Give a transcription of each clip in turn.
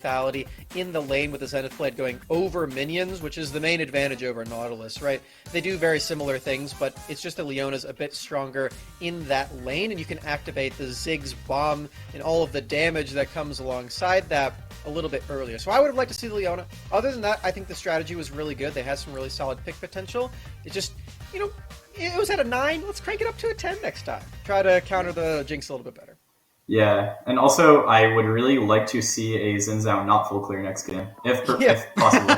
lethality in the lane with the Zenith Blade going over minions, which is the main advantage over Nautilus, right? They do very similar things, but it's just that Leona's a bit stronger in that lane, and you can activate the Ziggs bomb and all of the damage that comes alongside that a little bit earlier. So I would have liked to see the Leona. Other than that, I think the strategy was really good. They had some really solid pick potential. It just, it was at a 9. Let's crank it up to a 10 next time. Try to counter the Jinx a little bit better. Yeah, and also I would really like to see a Xin Zhao not full clear next game, if possible.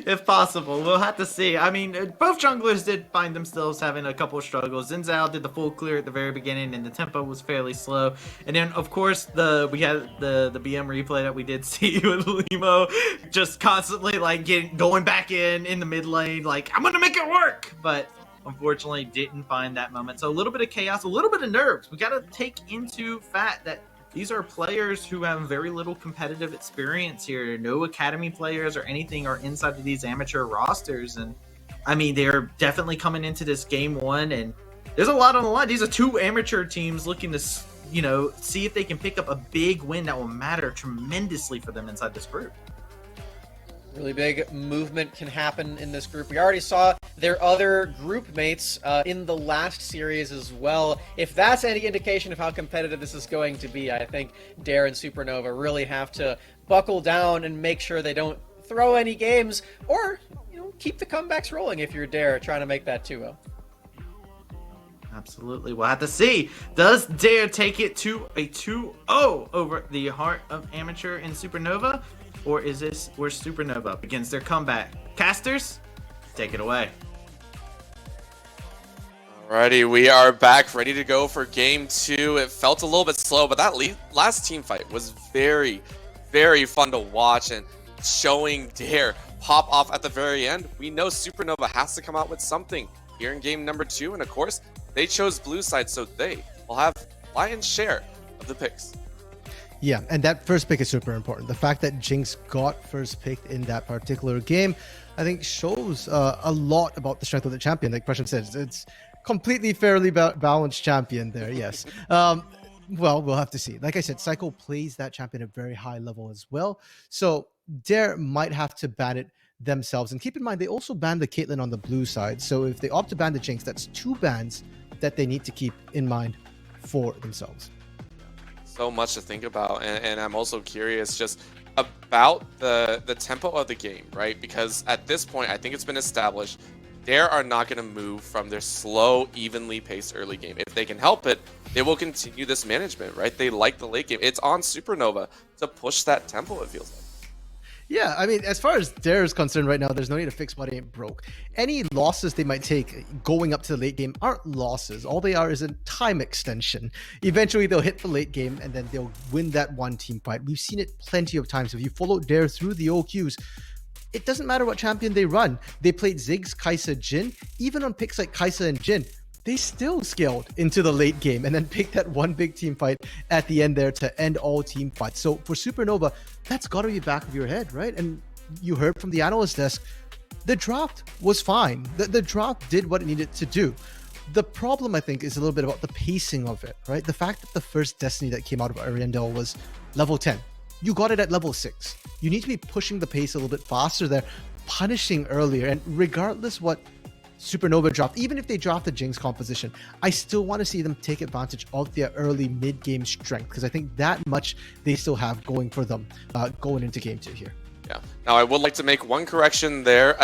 If possible, we'll have to see. I mean, both junglers did find themselves having a couple of struggles. Xin Zhao did the full clear at the very beginning, and the tempo was fairly slow. And then, of course, we had the BM replay that we did see with Limo, just constantly going back in the mid lane, like, I'm gonna make it work, but unfortunately didn't find that moment. So a little bit of chaos, a little bit of nerves. We got to take into fact that these are players who have very little competitive experience here. No academy players or anything are inside of these amateur rosters. And I mean, they're definitely coming into this game one, and there's a lot on the line. These are two amateur teams looking to, see if they can pick up a big win that will matter tremendously for them inside this group. Really big movement can happen in this group. We already saw their other group mates in the last series as well. If that's any indication of how competitive this is going to be, I think Dare and Supernova really have to buckle down and make sure they don't throw any games, or keep the comebacks rolling if you're Dare trying to make that 2-0. Absolutely. We'll have to see. Does Dare take it to a 2-0 over the Heart of Amateur and Supernova? Or is this where Supernova begins their comeback? Casters, take it away. Alrighty, we are back, ready to go for game 2. It felt a little bit slow, but that last team fight was very, very fun to watch, and showing Dare pop off at the very end. We know Supernova has to come out with something here in game number 2, and of course, they chose blue side, so they will have lion's share of the picks. Yeah, and that first pick is super important. The fact that Jinx got first picked in that particular game, I think shows a lot about the strength of the champion. Like Prashant says, it's completely fairly balanced champion there, yes. Well, we'll have to see. Like I said, Psycho plays that champion at a very high level as well. So Dare might have to ban it themselves. And keep in mind, they also banned the Caitlyn on the blue side. So if they opt to ban the Jinx, that's 2 bans that they need to keep in mind for themselves. So much to think about, and I'm also curious just about the tempo of the game, right? Because at this point, I think it's been established, Dare are not going to move from their slow, evenly paced early game. If they can help it, they will continue this management, right? They like the late game. It's on Supernova to push that tempo, it feels like. Yeah, I mean, as far as Dare is concerned right now, there's no need to fix what ain't broke. Any losses they might take going up to the late game aren't losses. All they are is a time extension. Eventually, they'll hit the late game, and then they'll win that one team fight. We've seen it plenty of times. If you follow Dare through the OQs, it doesn't matter what champion they run. They played Ziggs, Kai'Sa, Jhin. Even on picks like Kai'Sa and Jhin, they still scaled into the late game and then picked that one big team fight at the end there to end all team fights. So for Supernova, that's got to be back of your head, right? And you heard from the analyst desk, the draft was fine. The draft did what it needed to do. The problem, I think, is a little bit about the pacing of it, right? The fact that the first Destiny that came out of Ariandel was level 10. You got it at level 6. You need to be pushing the pace a little bit faster there, punishing earlier. And regardless what Supernova draft, even if they draft the Jinx composition, I still want to see them take advantage of their early mid-game strength, because I think that much they still have going for them going into game 2 here. Yeah. Now, I would like to make one correction there.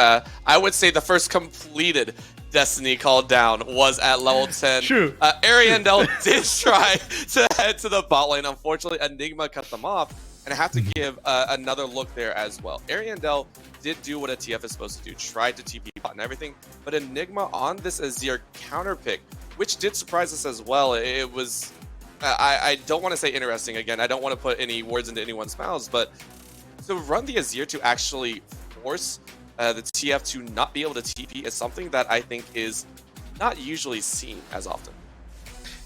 I would say the first completed Destiny called down was at level 10. True. Ariandel did try to head to the bot lane. Unfortunately, Enigma cut them off, and I have to give another look there as well. Ariandel did do what a TF is supposed to do, tried to TP bot and everything, but Enigma on this Azir counter pick, which did surprise us as well. It was, I don't want to say interesting again, I don't want to put any words into anyone's mouths, but to run the Azir to actually force the TF to not be able to TP is something that I think is not usually seen as often.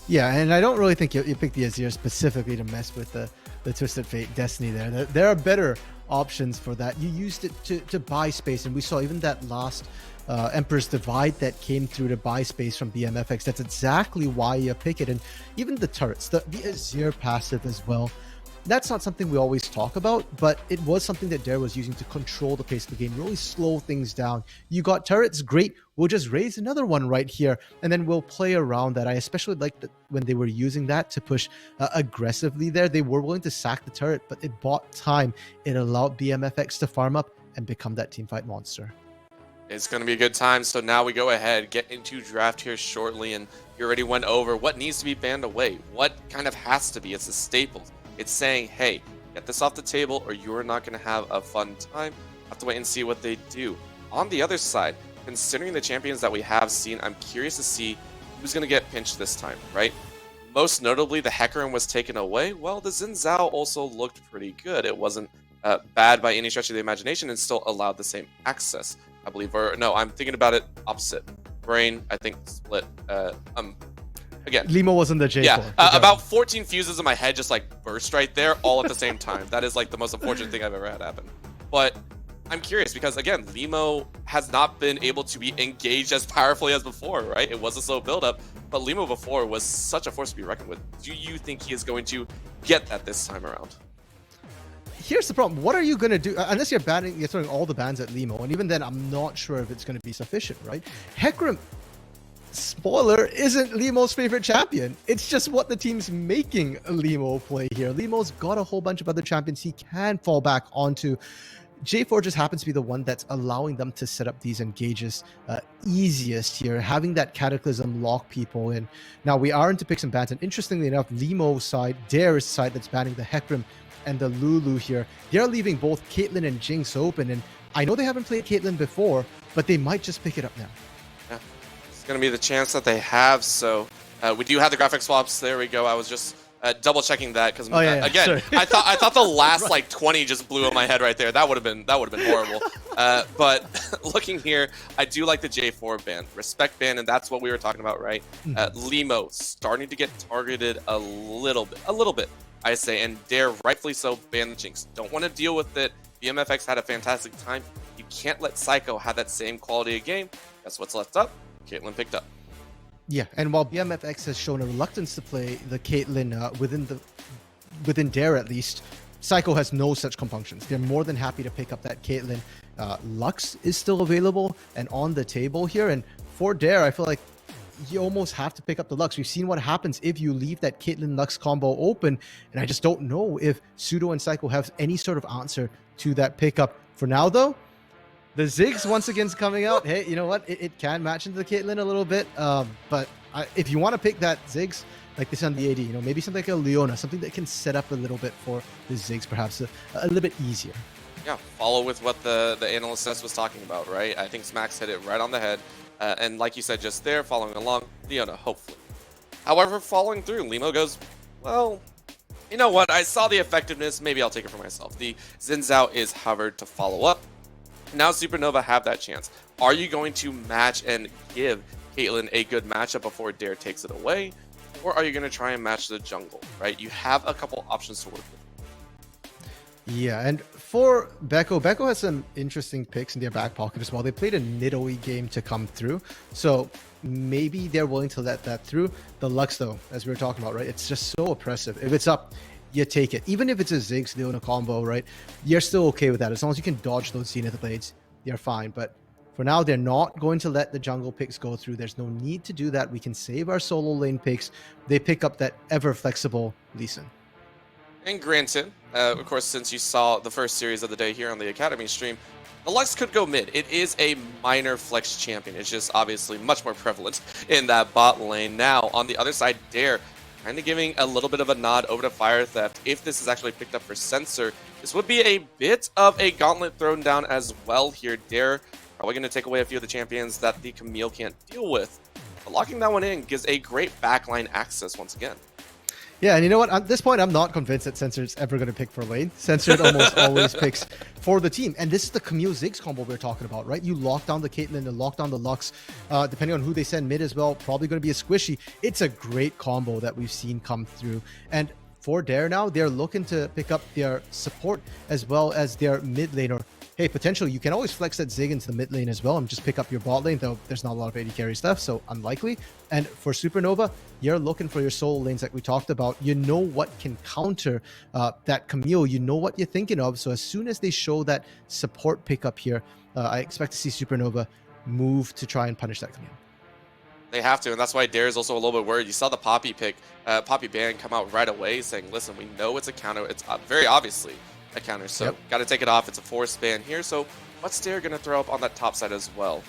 Yeah, and I don't really think you picked the Azir specifically to mess with the Twisted Fate Destiny there. There are better options for that. You used it to buy space, and we saw even that last Emperor's Divide that came through to buy space from BMFX. That's exactly why you pick it. And even the turrets, the Azir passive as well. that's not something we always talk about, but it was something that Dare was using to control the pace of the game, really slow things down. You got turrets, great. We'll just raise another one right here, and then we'll play around that. I especially liked when they were using that to push aggressively there. They were willing to sack the turret, but it bought time. It allowed BMFX to farm up and become that teamfight monster. It's going to be a good time. So now we go ahead, get into draft here shortly, and you already went over what needs to be banned away. What kind of has to be? It's the staples. It's saying, hey, get this off the table or you're not going to have a fun time. Have to wait and see what they do. On the other side, considering the champions that we have seen, I'm curious to see who's going to get pinched this time, right? Most notably, the Hecarim was taken away. Well, the Xin Zhao also looked pretty good. It wasn't bad by any stretch of the imagination and still allowed the same access, I believe. Or no, I'm thinking about it opposite. Brain, I think, split. Again, Limo was in the J4. Yeah, about 14 fuses in my head just like burst right there all at the same time. That is like the most unfortunate thing I've ever had happen. But I'm curious because, again, Limo has not been able to be engaged as powerfully as before, right? It was a slow build-up, but Limo before was such a force to be reckoned with. Do you think he is going to get that this time around? Here's the problem. What are you going to do? Unless you're throwing all the bans at Limo, and even then, I'm not sure if it's going to be sufficient, right? Hecarim, spoiler, isn't Limo's favorite champion. It's just what the team's making Limo play here. Limo's got a whole bunch of other champions he can fall back onto. J4 just happens to be the one that's allowing them to set up these engages easiest here, having that Cataclysm lock people in. Now, we are into picks and bans, and interestingly enough, Limo's side, Dare's side that's banning the Hecarim and the Lulu here, they're leaving both Caitlyn and Jinx open, and I know they haven't played Caitlyn before, but they might just pick it up now. Yeah, it's going to be the chance that they have, so we do have the graphic swaps. There we go. I was just double checking that because again, I thought the last like 20 just blew in my head right there. That would have been horrible. But looking here, I do like the J4 ban, respect ban, and that's what we were talking about, right? Limo starting to get targeted a little bit, I say, and Dare rightfully so ban the Jinx. Don't want to deal with it. BMFX had a fantastic time. You can't let Psycho have that same quality of game. That's what's left up. Caitlyn picked up. Yeah, and while BMFX has shown a reluctance to play the Caitlyn within Dare at least, Psycho has no such compunctions. They're more than happy to pick up that Caitlyn. Lux is still available and on the table here, and for Dare, I feel like you almost have to pick up the Lux. We've seen what happens if you leave that Caitlyn Lux combo open, and I just don't know if Pseudo and Psycho have any sort of answer to that pickup. For now, though, the Ziggs once again is coming out. Hey, you know what? It can match into the Caitlyn a little bit, but if you want to pick that Ziggs, like this on the AD, maybe something like a Leona, something that can set up a little bit for the Ziggs, perhaps a little bit easier. Yeah, follow with what the analyst was talking about, right? I think Smax hit it right on the head. And like you said just there, following along, Leona, hopefully. However, following through, Limo goes, well, you know what? I saw the effectiveness. Maybe I'll take it for myself. The Xin Zhao is hovered to follow up. Now SUPERNOVA have that chance. Are you going to match and give Caitlyn a good matchup before Dare takes it away? Or are you going to try and match the jungle, right? You have a couple options to work with. Yeah, and for Becco has some interesting picks in their back pocket as well. They played a Nidoey game to come through, so maybe they're willing to let that through. The Lux, though, as we were talking about, right? It's just so oppressive. If it's up, you take it. Even if it's a Ziggs Leona combo, right? You're still okay with that. As long as you can dodge those Zenith Blades, you're fine. But for now, they're not going to let the jungle picks go through. There's no need to do that. We can save our solo lane picks. They pick up that ever-flexible Lee Sin. And granted, of course, since you saw the first series of the day here on the Academy stream, the Lux could go mid. It is a minor flex champion. It's just obviously much more prevalent in that bot lane. Now, on the other side, Dare kind of giving a little bit of a nod over to Fire Theft. If this is actually picked up for Censor, this would be a bit of a gauntlet thrown down as well here. Dare probably going to take away a few of the champions that the Camille can't deal with. But locking that one in gives a great backline access once again. Yeah, and you know what? At this point, I'm not convinced that Censored's ever going to pick for lane. Censored almost always picks for the team. And this is the Camille Ziggs combo we're talking about, right? You lock down the Caitlyn and lock down the Lux, depending on who they send mid as well, probably going to be a squishy. It's a great combo that we've seen come through. And for Dare now, they're looking to pick up their support as well as their mid laner hey, potentially you can always flex that Zig into the mid lane as well and just pick up your bot lane, though there's not a lot of AD carries left, so unlikely. And for Supernova, you're looking for your solo lanes like we talked about. You know what can counter that Camille. You know what you're thinking of. So as soon as they show that support pickup here, I expect to see Supernova move to try and punish that Camille. They have to, and that's why Dare is also a little bit worried. You saw the Poppy Poppy ban come out right away saying, listen, we know it's a counter. It's very obviously a counter, so got to take it off. It's a forced ban here, so what's Dare going to throw up on that top side as well?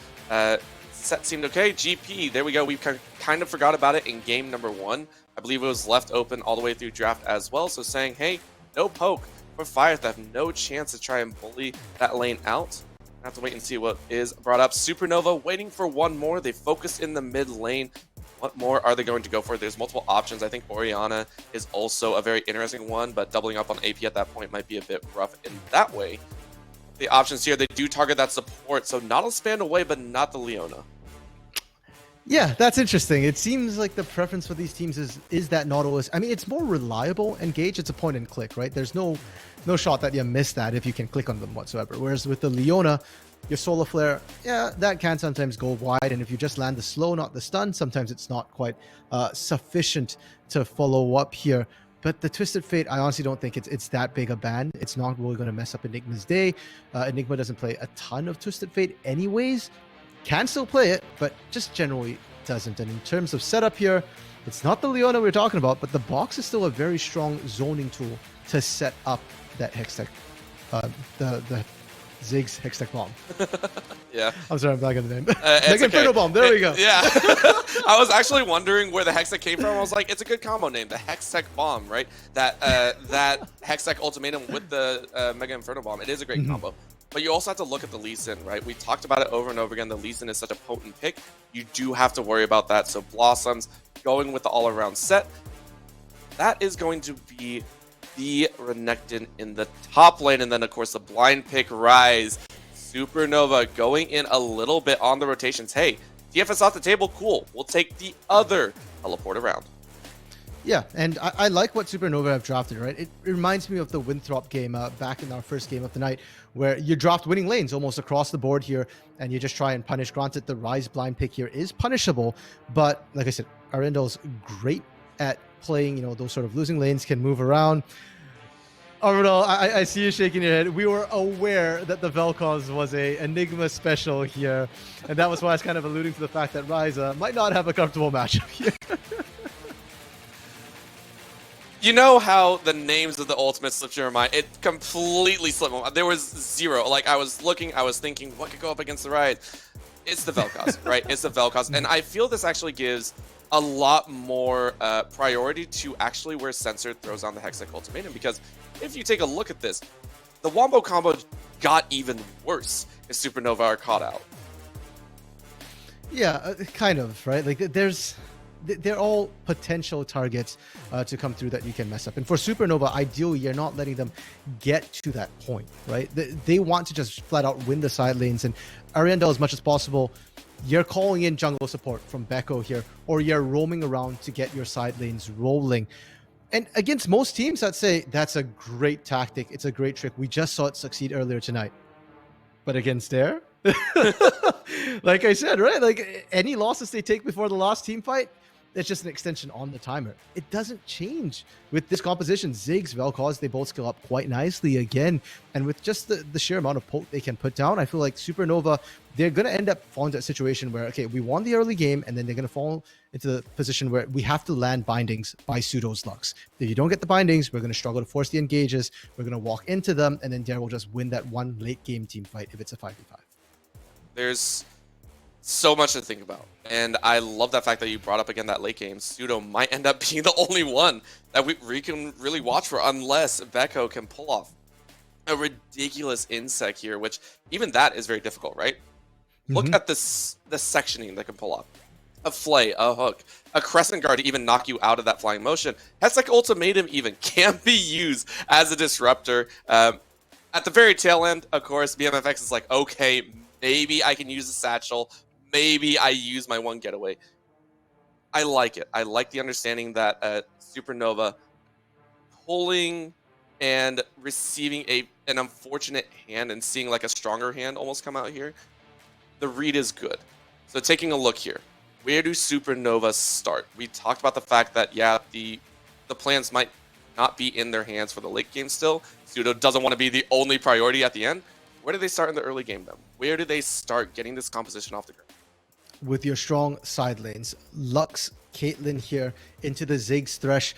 Set seemed okay. GP, there we go. We kind of forgot about it in game number 1. I believe it was left open all the way through draft as well, so saying, hey, no poke for Fire Theft, no chance to try and bully that lane out. Have to wait and see what is brought up. Supernova waiting for one more. They focus in the mid lane. What more are they going to go for? There's multiple options. I think Orianna is also a very interesting one, but doubling up on AP at that point might be a bit rough in that way. The options here, they do target that support, so not a span away, but not the Leona. Yeah, that's interesting. It seems like the preference for these teams is that Nautilus. I mean, it's more reliable. Engage, it's a point and click, right? There's no shot that you miss that if you can click on them whatsoever. Whereas with the Leona, your Solar Flare, yeah, that can sometimes go wide. And if you just land the slow, not the stun, sometimes it's not quite sufficient to follow up here. But the Twisted Fate, I honestly don't think it's that big a ban. It's not really going to mess up Enigma's day. Enigma doesn't play a ton of Twisted Fate anyways. Can still play it, but just generally doesn't. And in terms of setup here, it's not the Leona we're talking about, but the box is still a very strong zoning tool to set up that Hextech, the Ziggs Hextech bomb. Yeah. I'm sorry, I'm back on the name. Mega Inferno bomb, there we go. Yeah. I was actually wondering where the Hextech came from. I was like, it's a good combo name, the Hextech bomb, right? That Hextech ultimatum with the Mega Inferno bomb. It is a great combo. But you also have to look at the Lee Sin, right? We talked about it over and over again. The Lee Sin is such a potent pick. You do have to worry about that. So Blossoms going with the all-around set. That is going to be the Renekton in the top lane. And then, of course, the blind pick Rise. Supernova going in a little bit on the rotations. Hey, TFS off the table, cool. We'll take the other teleport around. Yeah, and I like what Supernova have drafted, right? It reminds me of the Winthrop game back in our first game of the night, where you dropped winning lanes almost across the board here, and you just try and punish. Granted, the Rise blind pick here is punishable, but like I said, Arendel's great at playing, those sort of losing lanes, can move around. Arundel, I see you shaking your head. We were aware that the Vel'Koz was a Enigma special here, and that was why I was kind of alluding to the fact that Rise might not have a comfortable matchup here. You know how the names of the ultimates slipped your mind? It completely slipped my mind. There was zero. Like, I was looking, I was thinking, what could go up against the Riot? It's the Vel'Koz, right? It's the Vel'Koz. And I feel this actually gives a lot more priority to actually where Censored throws on the Hextech Ultimatum. Because if you take a look at this, the Wombo combo got even worse if Supernova are caught out. Yeah, kind of, right? Like, they're all potential targets to come through that you can mess up. And for Supernova, ideally, you're not letting them get to that point, right? They want to just flat out win the side lanes. And Ariandel, as much as possible, you're calling in jungle support from Beko here, or you're roaming around to get your side lanes rolling. And against most teams, I'd say that's a great tactic. It's a great trick. We just saw it succeed earlier tonight. But against Dare? Like I said, right? Like, any losses they take before the last team fight, it's just an extension on the timer. It doesn't change with this composition. Ziggs, Vel'Koz, they both scale up quite nicely again. And with just the sheer amount of poke they can put down, I feel like Supernova, they're going to end up falling to a situation where, okay, we won the early game, and then they're going to fall into the position where we have to land bindings by Pseudo's Lux. If you don't get the bindings, we're going to struggle to force the engages. We're going to walk into them, and then Dare will just win that one late game team fight if it's a 5v5. There's so much to think about. And I love that fact that you brought up again that late game. Pseudo might end up being the only one that we can really watch for, unless Beko can pull off a ridiculous insect here, which even that is very difficult, right? Look at this, the sectioning that can pull off. A flay, a hook, a crescent guard to even knock you out of that flying motion. Hextech Ultimatum even can be used as a disruptor. At the very tail end, of course, BMFX is like, okay, maybe I can use a satchel. Maybe I use my one getaway. I like it. I like the understanding that Supernova pulling and receiving an unfortunate hand and seeing like a stronger hand almost come out here, the read is good. So taking a look here, where do SUPERNOVA start? We talked about the fact that, yeah, the plans might not be in their hands for the late game still. Pseudo doesn't want to be the only priority at the end. Where do they start in the early game, then? Where do they start getting this composition off the ground? With your strong side lanes, Lux, Caitlyn here into the Ziggs Thresh.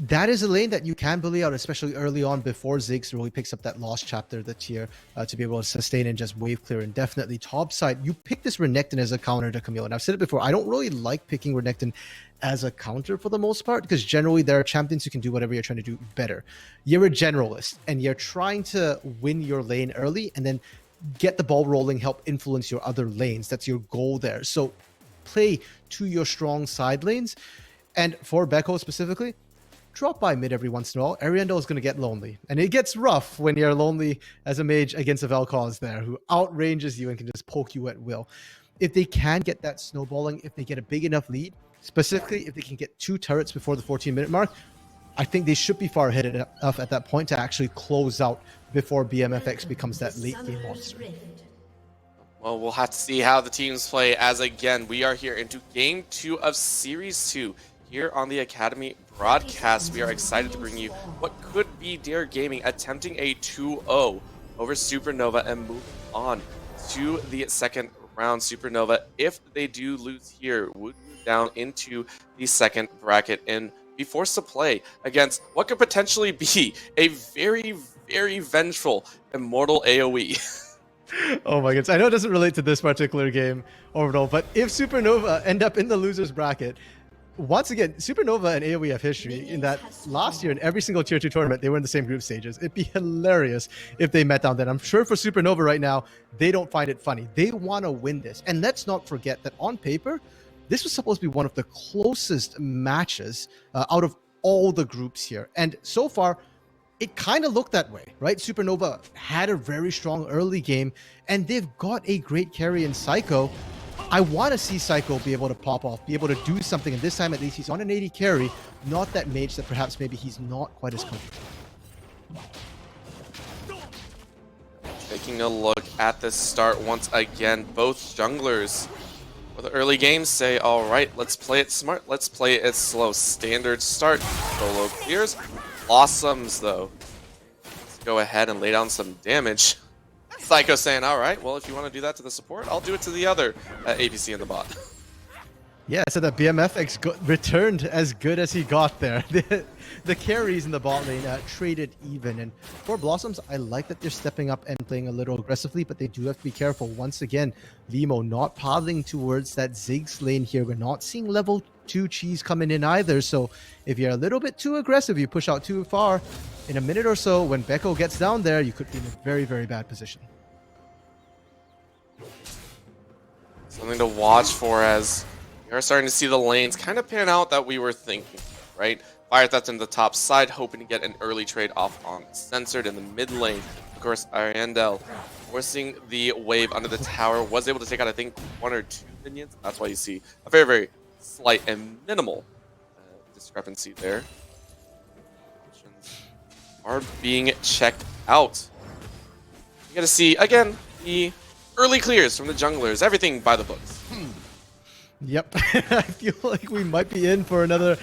That is a lane that you can bully out, especially early on before Ziggs really picks up that lost chapter, the tier, to be able to sustain and just wave clear. And definitely top side, you pick this Renekton as a counter to Camille. And I've said it before, I don't really like picking Renekton as a counter for the most part, because generally there are champions who can do whatever you're trying to do better. You're a generalist and you're trying to win your lane early and then get the ball rolling, help influence your other lanes. That's your goal there. So play to your strong side lanes. And for Beko specifically, drop by mid every once in a while. Ariandel is going to get lonely. And it gets rough when you're lonely as a mage against a Vel'Koz there who outranges you and can just poke you at will. If they can get that snowballing, if they get a big enough lead, specifically if they can get 2 turrets before the 14-minute mark, I think they should be far ahead enough at that point to actually close out before BMFX becomes that late game monster. Well, we'll have to see how the teams play, as again, we are here into Game 2 of Series 2 here on the Academy broadcast. We are excited to bring you what could be Dare Gaming attempting a 2-0 over SUPERNOVA and move on to the second round. SUPERNOVA, if they do lose here, would move down into the second bracket and be forced to play against what could potentially be a very, very vengeful Immortal AoE. Oh my goodness. I know it doesn't relate to this particular game, Orbital, but if SUPERNOVA end up in the loser's bracket, once again, SUPERNOVA and AoE have history in that last year in every single Tier 2 tournament, they were in the same group stages. It'd be hilarious if they met down then. I'm sure for SUPERNOVA right now, they don't find it funny. They want to win this. And let's not forget that on paper, this was supposed to be one of the closest matches out of all the groups here. And so far, it kind of looked that way, right? SUPERNOVA had a very strong early game, and they've got a great carry in Psycho. I want to see Psycho be able to pop off, be able to do something, and this time at least he's on an 80 carry, not that mage that perhaps maybe he's not quite as comfortable. Taking a look at the start once again, both junglers for the early games say, all right, let's play it smart, let's play it slow. Standard start, solo clears. Blossoms, though, let's go ahead and lay down some damage. Psycho saying, all right, well, if you want to do that to the support, I'll do it to the other APC in the bot. Yeah, so that BMFX returned as good as he got there. The carries in the bot lane traded even. And for Blossoms, I like that they're stepping up and playing a little aggressively, but they do have to be careful. Once again, Limo not paddling towards that Ziggs lane here. We're not seeing level 2 cheese coming in either. So if you're a little bit too aggressive, you push out too far, in a minute or so, when Beko gets down there, you could be in a very, very bad position. Something to watch for as we are starting to see the lanes kind of pan out that we were thinking, right? Fire Theft in the top side, hoping to get an early trade off on Censored in the mid lane. Of course, Ariandel forcing the wave under the tower, was able to take out, I think, 1 or 2 minions. That's why you see a very, very slight and minimal discrepancy there. Options are being checked out. You got to see, again, the early clears from the junglers, everything by the books. Yep, I feel like we might be in for another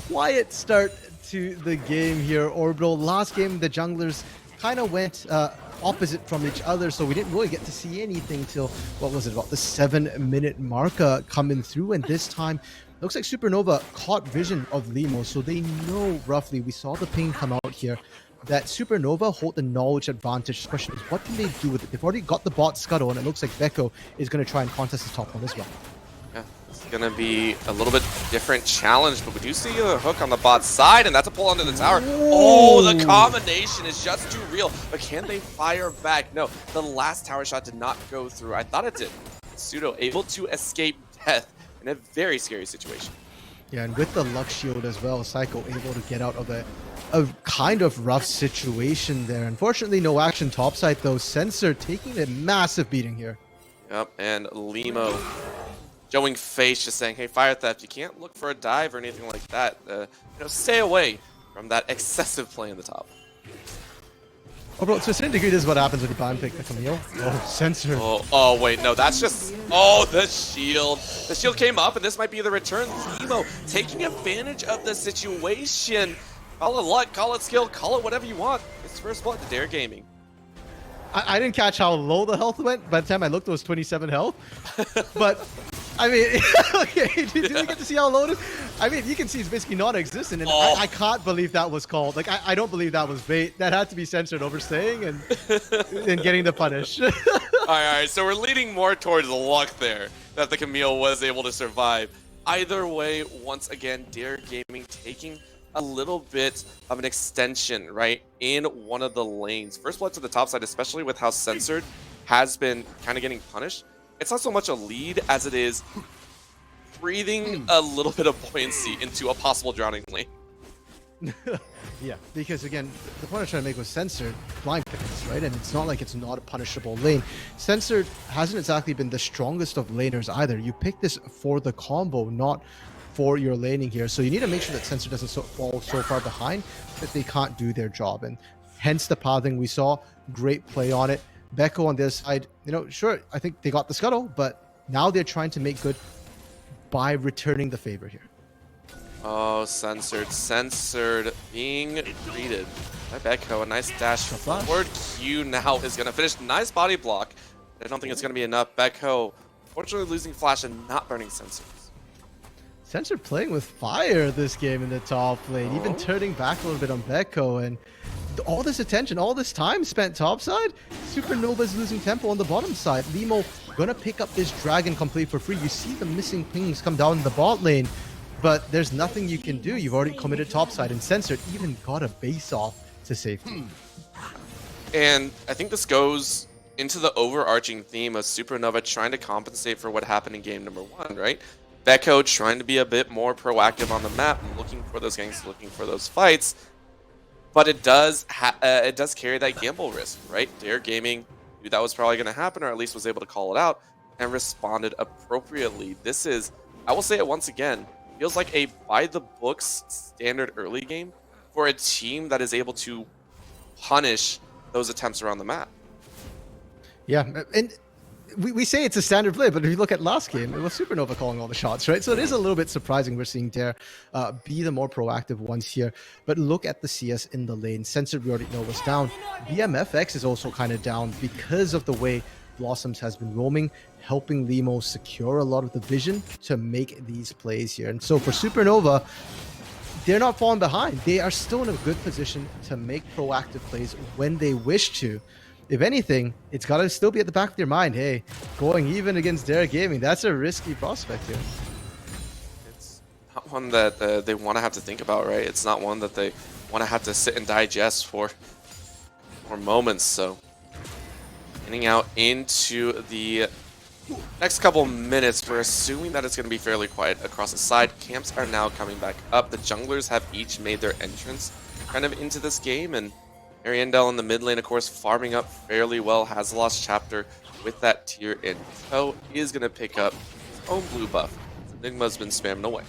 quiet start to the game here, Orbital. Last game, the junglers kind of went opposite from each other, so we didn't really get to see anything till, what was it, about the 7-minute marker coming through, and this time, looks like SUPERNOVA caught vision of Limo, so they know roughly, we saw the ping come out here, that SUPERNOVA hold the knowledge advantage. The question is, what can they do with it? They've already got the bot scuttle, and it looks like Beko is going to try and contest the top one as well. Yeah, this is going to be a little bit different challenge, but we do see a hook on the bot side, and that's a pull under the tower. Oh, the combination is just too real, but can they fire back? No, the last tower shot did not go through. I thought it did. Pseudo able to escape death in a very scary situation. Yeah, and with the Lux Shield as well, Psycho able to get out of a kind of rough situation there. Unfortunately, no action topside though. Censor taking a massive beating here. Yep, and Limo showing face, just saying, hey, Fire Theft, you can't look for a dive or anything like that. Stay away from that excessive play in the top. Oh, bro, to a certain degree, this is what happens when you buy and pick the Camille. Oh, censored. Oh, wait, no, that's just... Oh, the shield. The shield came up, and this might be the return. Emo taking advantage of the situation. Call it luck, call it skill, call it whatever you want. It's first blood to Dare Gaming. I didn't catch how low the health went. By the time I looked, it was 27 health. But, I mean, okay, did we get to see how low it is? I mean, you can see it's basically non-existent, and I can't believe that was called. Like, I don't believe that was bait. That had to be censored overstaying and getting the punish. All right, so we're leading more towards luck there, that the Camille was able to survive. Either way, once again, Dare Gaming taking a little bit of an extension, right, in one of the lanes. First blood to the top side, especially with how censored has been kind of getting punished. It's not so much a lead as it is breathing a little bit of buoyancy into a possible drowning lane. Yeah, because again, the point I was trying to make was censored blind pickings, right? And it's not like it's not a punishable lane. Censored hasn't exactly been the strongest of laners either. You pick this for the combo, not for your laning here. So you need to make sure that censored doesn't fall so far behind that they can't do their job. And hence the pathing we saw. Great play on it. Beko on this side, you know, sure, I think they got the scuttle, but now they're trying to make good by returning the favor here. Oh, censored being greeted by Beko. A nice dash forward. Q now is going to finish. Nice body block. I don't think it's going to be enough. Beko, fortunately, losing flash and not burning censored. Censored playing with fire this game in the top lane, even turning back a little bit on Beko, and all this attention, all this time spent topside. Supernova's losing tempo on the bottom side. Limo gonna pick up this dragon complete for free. You see the missing pings come down in the bot lane, but there's nothing you can do. You've already committed topside, and Censored even got a base off to safety. And I think this goes into the overarching theme of Supernova trying to compensate for what happened in game number 1, right? Beko trying to be a bit more proactive on the map, looking for those ganks, looking for those fights. But it does carry that gamble risk, right? Dare Gaming knew that was probably going to happen, or at least was able to call it out, and responded appropriately. This is, I will say it once again, feels like a by-the-books standard early game for a team that is able to punish those attempts around the map. Yeah, and we say it's a standard play, but if you look at last game, it was Supernova calling all the shots, right? So it is a little bit surprising we're seeing Dare be the more proactive ones here. But look at the CS in the lane. Censored, we already know, was down. BMFX is also kind of down because of the way Blossoms has been roaming, helping Limo secure a lot of the vision to make these plays here. And so for Supernova, they're not falling behind. They are still in a good position to make proactive plays when they wish to. If anything, it's got to still be at the back of their mind, hey, going even against Dare Gaming, that's a risky prospect here. It's not one that they want to have to think about, right? It's not one that they want to have to sit and digest for moments. So, getting out into the next couple minutes, we're assuming that it's going to be fairly quiet across the side. Camps are now coming back up. The junglers have each made their entrance kind of into this game, and Ariandel in the mid lane, of course, farming up fairly well. Has lost chapter with that tier in tow. Is going to pick up his own blue buff. Enigma's been spamming away.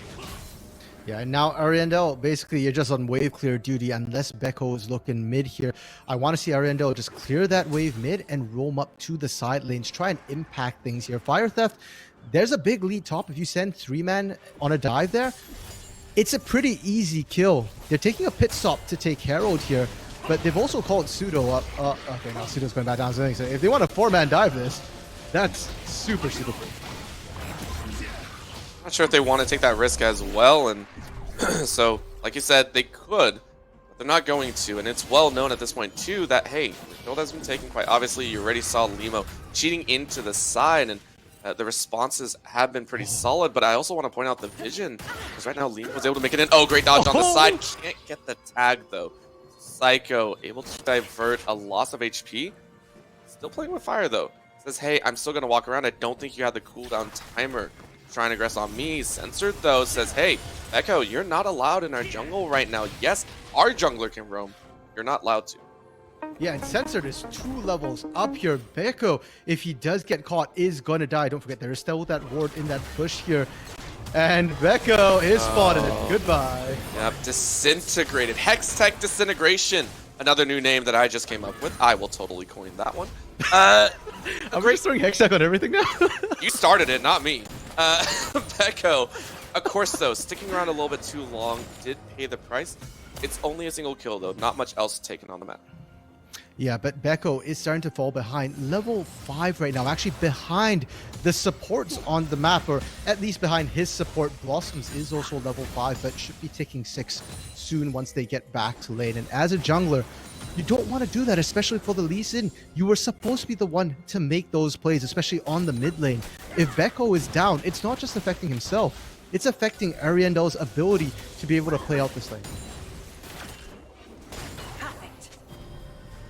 Yeah, and now Ariandel, basically you're just on wave clear duty unless Beko is looking mid here. I want to see Ariandel just clear that wave mid and roam up to the side lanes. Try and impact things here. Fire Theft, there's a big lead top. If you send 3-man on a dive there, it's a pretty easy kill. They're taking a pit stop to take Herald here. But they've also called Pseudo up. Okay, now Pseudo's going back down. So if they want a 4-man dive this, that's super cool. Not sure if they want to take that risk as well. And so, like you said, they could, but they're not going to. And it's well known at this point, too, that, hey, the build has been taken quite obviously. You already saw Limo cheating into the side, and the responses have been pretty solid. But I also want to point out the vision, because right now Limo was able to make it in. Oh, great dodge on the side. Can't get the tag, though. Psycho able to divert a loss of HP. Still playing with fire though. Says, hey, I'm still gonna walk around. I don't think you have the cooldown timer trying to aggress on me. Censored though says, hey, Echo, you're not allowed in our jungle right now. Yes, our jungler can roam. You're not allowed to. Yeah, and Censored is 2 levels up here. Beko, if he does get caught, is gonna die. Don't forget, there is still that ward in that push here. And Beko is spotted. Goodbye. Yep, disintegrated. Hextech disintegration another new name that I just came up with. I will totally coin that one. I'm just throwing Hextech on everything now. You started it, not me. Becco, of course, though, sticking around a little bit too long did pay the price. It's only a single kill, though. Not much else taken on the map. Yeah, but Becco is starting to fall behind. Level 5 right now, actually behind the supports on the map, or at least behind his support. Blossoms is also level 5, but should be taking 6 soon once they get back to lane. And as a jungler, you don't want to do that, especially for the Lee Sin. You were supposed to be the one to make those plays, especially on the mid lane. If Becco is down, it's not just affecting himself, it's affecting Ariandel's ability to be able to play out this lane.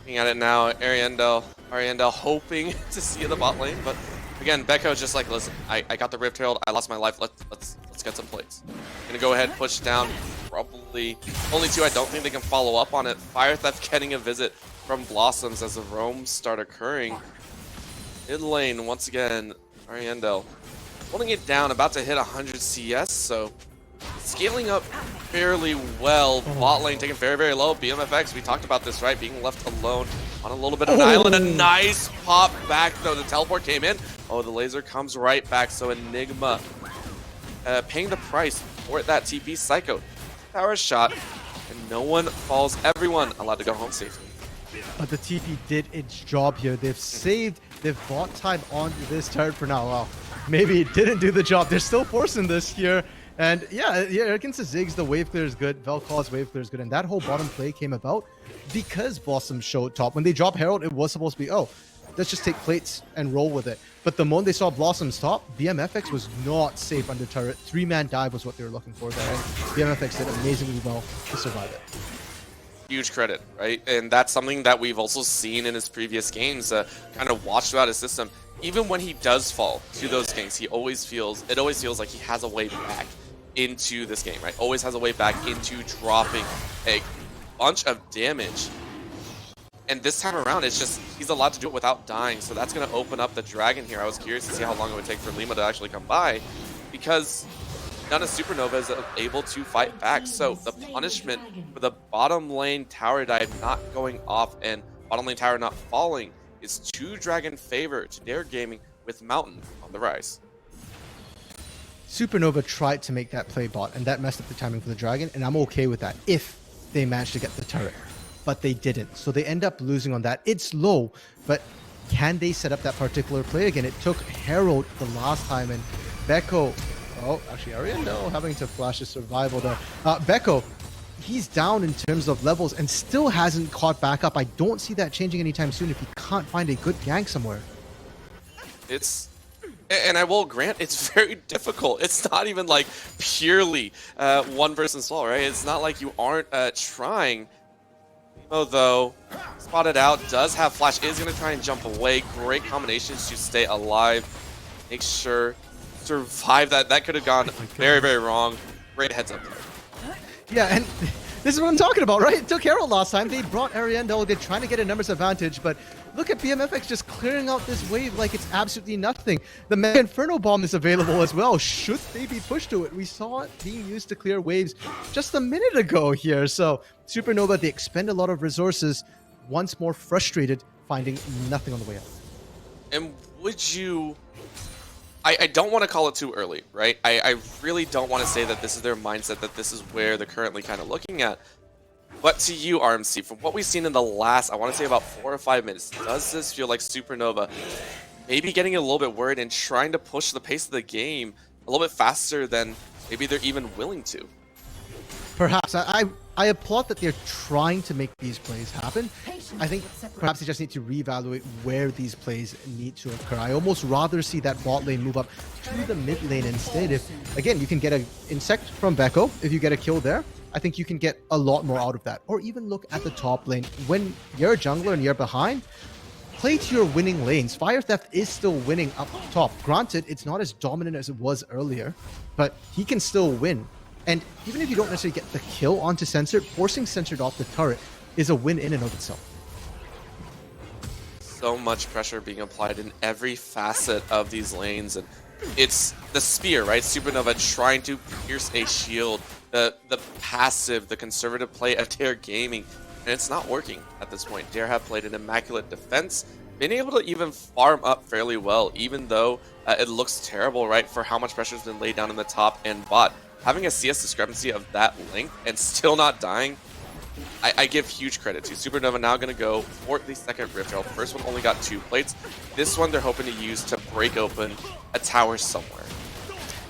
Looking at it now, Ariandel hoping to see the bot lane, but again, Becco's just like, listen, I got the Rift Herald, I lost my life, let's get some plays. Gonna go ahead, push down, probably only 2, I don't think they can follow up on it. Fire Theft getting a visit from Blossoms as the roams start occurring. Mid lane, once again, Ariandel holding it down, about to hit 100 CS, so scaling up fairly well. Bot lane taken very, very low. BMFX, we talked about this, right? Being left alone on a little bit of an island. A nice pop back, though. The teleport came in. Oh, the laser comes right back. So Enigma paying the price for that TP. Psycho power shot, and no one falls. Everyone allowed to go home safely. But the TP did its job here. They've bought time on this turret for now. Well, maybe it didn't do the job. They're still forcing this here. And yeah, against the Ziggs, the wave clear is good. Vel'Koz's wave clear is good. And that whole bottom play came about because Blossom showed top. When they dropped Herald, it was supposed to be, oh, let's just take plates and roll with it. But the moment they saw Blossom's top, BMFX was not safe under turret. 3-man dive was what they were looking for there. And BMFX did amazingly well to survive it. Huge credit, right? And that's something that we've also seen in his previous games, kind of watched throughout his system. Even when he does fall to those ganks, it always feels like he has a way back into this game, right? Always has a way back into dropping a bunch of damage. And this time around, it's just, he's allowed to do it without dying. So that's going to open up the dragon here. I was curious to see how long it would take for Lima to actually come by, because none of SUPERNOVA is able to fight back. So the punishment for the bottom lane tower dive not going off and bottom lane tower not falling is 2 dragon favor to Dare Gaming with Mountain on the rise. SUPERNOVA tried to make that play bot, and that messed up the timing for the dragon, and I'm okay with that if they managed to get the turret. But they didn't, so they end up losing on that. It's low, but can they set up that particular play again? It took Herald the last time, and Becco, oh, actually Ariandel having to flash his survival there. Becco, he's down in terms of levels and still hasn't caught back up. I don't see that changing anytime soon if he can't find a good gank somewhere. And I will grant, it's very difficult. It's not even like purely one person slow, right? It's not like you aren't trying. Limo, though, spotted out, does have flash, is going to try and jump away. Great combinations to stay alive. Make sure survive that. That could have gone very, very wrong. Great heads up there. Yeah, and this is what I'm talking about, right? It took Herald last time. They brought Ariandel. They're trying to get a numbers advantage, but look at BMFX just clearing out this wave like it's absolutely nothing. The Mega Inferno Bomb is available as well. Should they be pushed to it? We saw it being used to clear waves just a minute ago here. So SUPERNOVA, they expend a lot of resources, once more frustrated, finding nothing on the way out. And would you... I don't want to call it too early, right? I really don't want to say that this is their mindset, that this is where they're currently kind of looking at. But to you, RMC, from what we've seen in the last, I want to say about 4 or 5 minutes, does this feel like SUPERNOVA maybe getting a little bit worried and trying to push the pace of the game a little bit faster than maybe they're even willing to? Perhaps. I applaud that they're trying to make these plays happen. I think perhaps they just need to reevaluate where these plays need to occur. I almost rather see that bot lane move up to the mid lane instead. If, again, you can get an insect from Becco, if you get a kill there, I think you can get a lot more out of that. Or even look at the top lane. When you're a jungler and you're behind, play to your winning lanes. Fire Theft is still winning up top. Granted, it's not as dominant as it was earlier, but he can still win. And even if you don't necessarily get the kill onto Censored, forcing Censored off the turret is a win in and of itself. So much pressure being applied in every facet of these lanes, and it's the spear, right? SUPERNOVA trying to pierce a shield, the passive, the conservative play of Dare Gaming, and it's not working at this point. Dare have played an immaculate defense, been able to even farm up fairly well, even though it looks terrible, right, for how much pressure has been laid down in the top and bot. Having a CS discrepancy of that length and still not dying, I give huge credit to. SUPERNOVA now going to go for the second Rift Herald. First one only got 2 plates. This one they're hoping to use to break open a tower somewhere.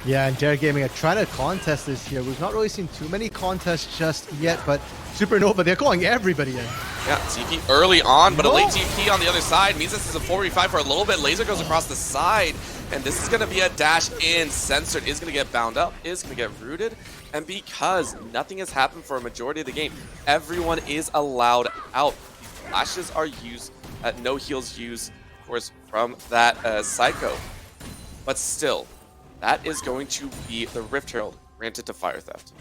Yeah, and Dare Gaming are trying to contest this here. We've not really seen too many contests just yet, but SUPERNOVA, they're calling everybody in. Yeah, TP early on, but a late TP on the other side means this is a 4v5 for a little bit. Laser goes across the side, and this is going to be a dash in. Censored is going to get bound up, is going to get rooted, and because nothing has happened for a majority of the game, everyone is allowed out. Flashes are used, no heals used, of course, from that Psycho, but still, that is going to be the Rift Herald granted to Fire Theft.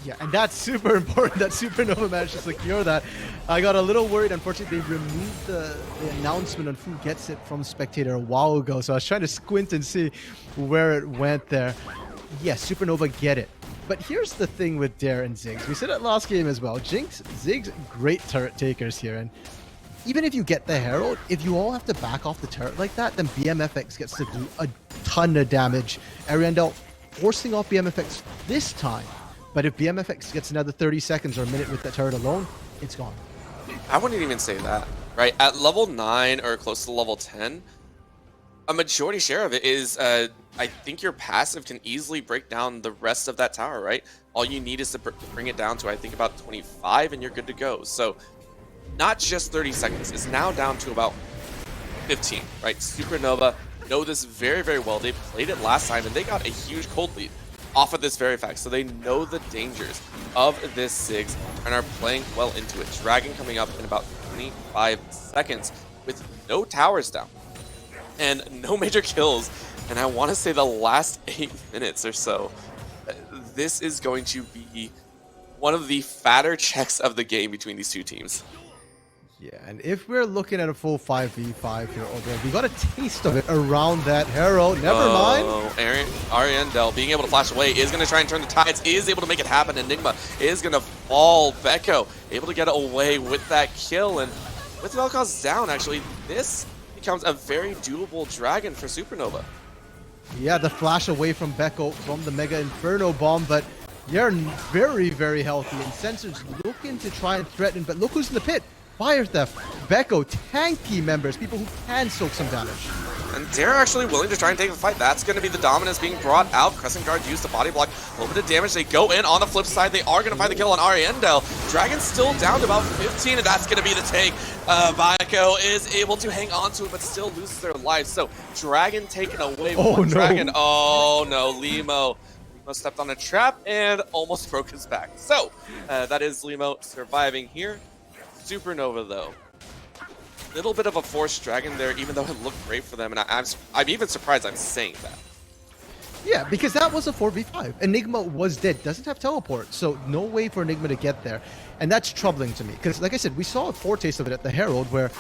Yeah, and that's super important that SUPERNOVA managed to secure that. I got a little worried. Unfortunately, they removed the announcement on who gets it from Spectator a while ago, so I was trying to squint and see where it went there. Yes, SUPERNOVA get it. But here's the thing with Dare and Ziggs. We said it last game as well. Ziggs, great turret takers here, and even if you get the Herald, if you all have to back off the turret like that, then BMFX gets to do a ton of damage. Ariandel forcing off BMFX this time, but if BMFX gets another 30 seconds or a minute with that turret alone, it's gone. I wouldn't even say that, right? At level 9 or close to level 10, a majority share of it is, I think your passive can easily break down the rest of that tower, right? All you need is to bring it down to, I think, about 25, and you're good to go. So not just 30 seconds. It's now down to about 15, right? SUPERNOVA know this very, very well. They played it last time, and they got a huge cold lead off of this very fact. So they know the dangers of this Ziggs and are playing well into it. Dragon coming up in about 25 seconds with no towers down and no major kills. And I want to say the last 8 minutes or so, this is going to be one of the fatter checks of the game between these two teams. Yeah, and if we're looking at a full 5v5 here, we got a taste of it around that Herald. Never mind. Ariandel being able to flash away is going to try and turn the tides, is able to make it happen. Enigma is going to fall. Becco able to get away with that kill, and with Vel'Koz down, actually, this becomes a very doable Dragon for SUPERNOVA. Yeah, the flash away from Becco from the Mega Inferno Bomb, but they're very, very healthy, and Censor's looking to try and threaten, but look who's in the pit. Fire Theft, Becco, tanky members, people who can soak some damage. And they're actually willing to try and take the fight. That's going to be the dominance being brought out. Crescent Guard used the body block. A little bit of damage. They go in. On the flip side, they are going to find the kill on Ariandel. Dragon's still down to about 15, and that's going to be the take. Becco is able to hang on to it, but still loses their lives. So Dragon taken away. Oh, no. Dragon. Oh, no. Limo stepped on a trap and almost broke his back. So that is Limo surviving here. SUPERNOVA, though, little bit of a forced Dragon there, even though it looked great for them, and I'm even surprised I'm saying that. Yeah, because that was a 4v5. Enigma was dead, doesn't have teleport, so no way for Enigma to get there, and that's troubling to me, because like I said, we saw a foretaste of it at the Herald, where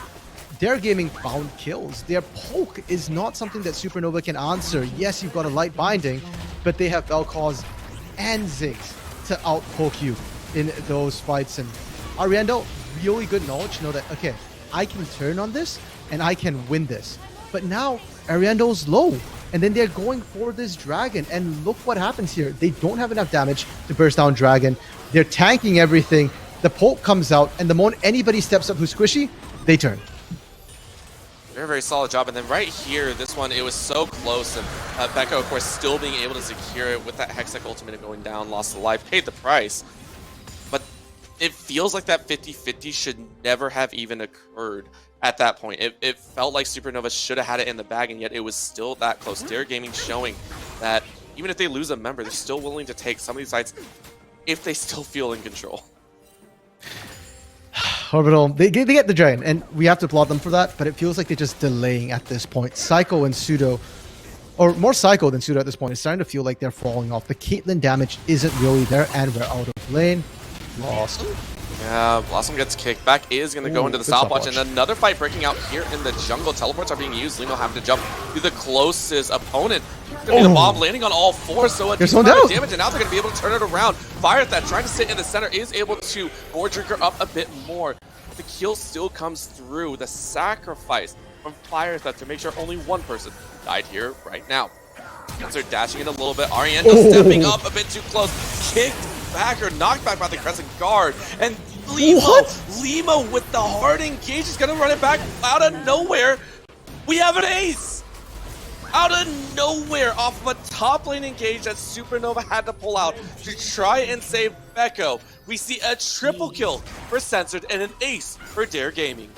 Dare Gaming found kills. Their poke is not something that SUPERNOVA can answer. Yes, you've got a light binding, but they have Vel'Koz and Ziggs to outpoke you in those fights, and Ariandel, really good knowledge, know that, okay, I can turn on this and I can win this. But now Ariandel's low, and then they're going for this Dragon, and look what happens here. They don't have enough damage to burst down Dragon. They're tanking everything. The poke comes out, and the moment anybody steps up who's squishy, they turn. Very, very solid job. And then right here, this one, it was so close. And Becco, of course, still being able to secure it with that Hextech ultimate going down, lost the life, paid the price. But it feels like that 50-50 should never have even occurred at that point. It felt like SUPERNOVA should have had it in the bag, and yet it was still that close. Dare Gaming showing that even if they lose a member, they're still willing to take some of these fights if they still feel in control. Orbital, they get the Dragon, and we have to applaud them for that, but it feels like they're just delaying at this point. Psycho and Pseudo, or more Psycho than Pseudo at this point, is starting to feel like they're falling off. The Caitlyn damage isn't really there, and we're out of lane. Lost. Yeah, Blossom gets kicked back, is going to go into the good stopwatch, and stopwatch. another fight breaking out here in the jungle. Teleports are being used. Lino having to jump to the closest opponent. It's going to be the bomb landing on all four, so a There's decent no amount of doubt. damage, and now they're going to be able to turn it around. Fire Theft trying to sit in the center is able to board trigger up a bit more. The kill still comes through. The sacrifice from Fire Theft to make sure only one person died here right now. They're dashing in a little bit. Ariando stepping up a bit too close. Kicked back or knocked back by the Crescent Guard. And Limo with the hard engage is going to run it back out of nowhere. We have an ace! Out of nowhere off of a top lane engage that Supernova had to pull out to try and save Becco. We see a triple kill for Censored and an ace for Dare Gaming.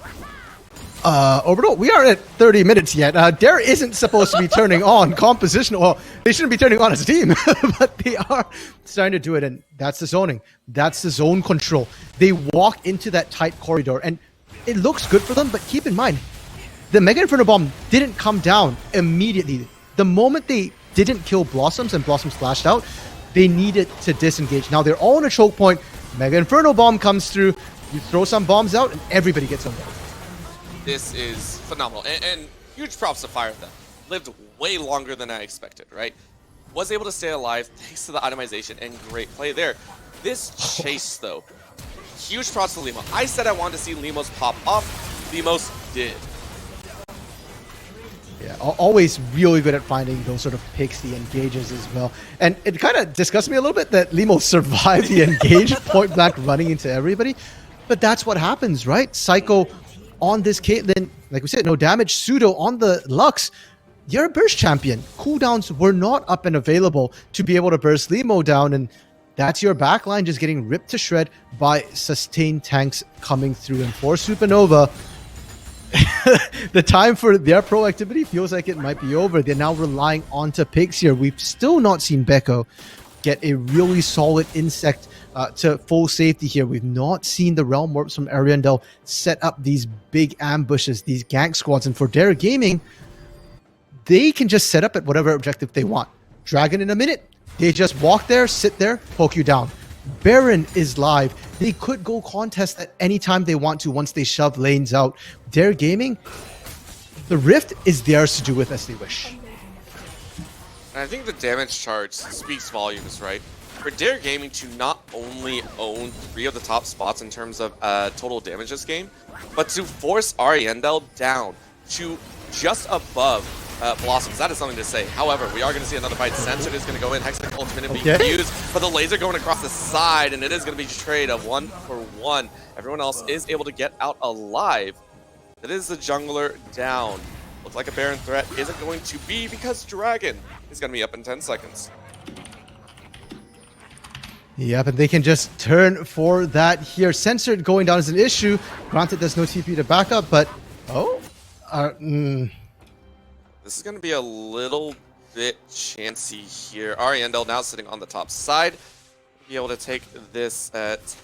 Orbital, we aren't at 30 minutes yet. Dare isn't supposed to be turning on composition. Well, they shouldn't be turning on as a team, but they are starting to do it, and that's the zoning. That's the zone control. They walk into that tight corridor, and it looks good for them, but keep in mind, the Mega Inferno Bomb didn't come down immediately. The moment they didn't kill Blossoms and Blossoms flashed out, they needed to disengage. Now they're all on a choke point. Mega Inferno Bomb comes through. You throw some bombs out, and everybody gets involved. This is phenomenal, and huge props to Fire Theft. Lived way longer than I expected, right? Was able to stay alive thanks to the itemization and great play there. This chase, though, huge props to Limo. I said I wanted to see Limos pop off. Limos did. Yeah, always really good at finding those sort of picks, the engages as well. And it kind of disgusts me a little bit that Limo survived the engage point blank running into everybody. But that's what happens, right? Psycho on this Caitlyn, like we said, no damage. Pseudo on the Lux. You're a burst champion. Cooldowns were not up and available to be able to burst Limo down, and that's your backline just getting ripped to shred by sustained tanks coming through. And for Supernova, the time for their proactivity feels like it might be over. They're now relying onto picks here. We've still not seen Becco get a really solid insect to full safety here. We've not seen the Realm Warps from Ariandel set up these big ambushes, these gank squads. And for Dare Gaming, they can just set up at whatever objective they want. Dragon in a minute, they just walk there, sit there, poke you down. Baron is live. They could go contest at any time they want to once they shove lanes out. Dare Gaming, the Rift is theirs to do with as they wish. And I think the damage chart speaks volumes, right? For Dare Gaming to not only own 3 of the top spots in terms of total damage this game, but to force Ariandel down to just above Blossoms. That is something to say. However, we are going to see another fight. Censored is going to go in. Hextech Ultimate being used, but the laser going across the side, and it is going to be trade of 1-for-1. Everyone else is able to get out alive. It is the jungler down. Looks like a Baron threat isn't going to be because Dragon is going to be up in 10 seconds. Yep, and they can just turn for that here. Censored going down is an issue. Granted, there's no TP to back up, but... This is going to be a little bit chancy here. Ariandel now sitting on the top side. Be able to take this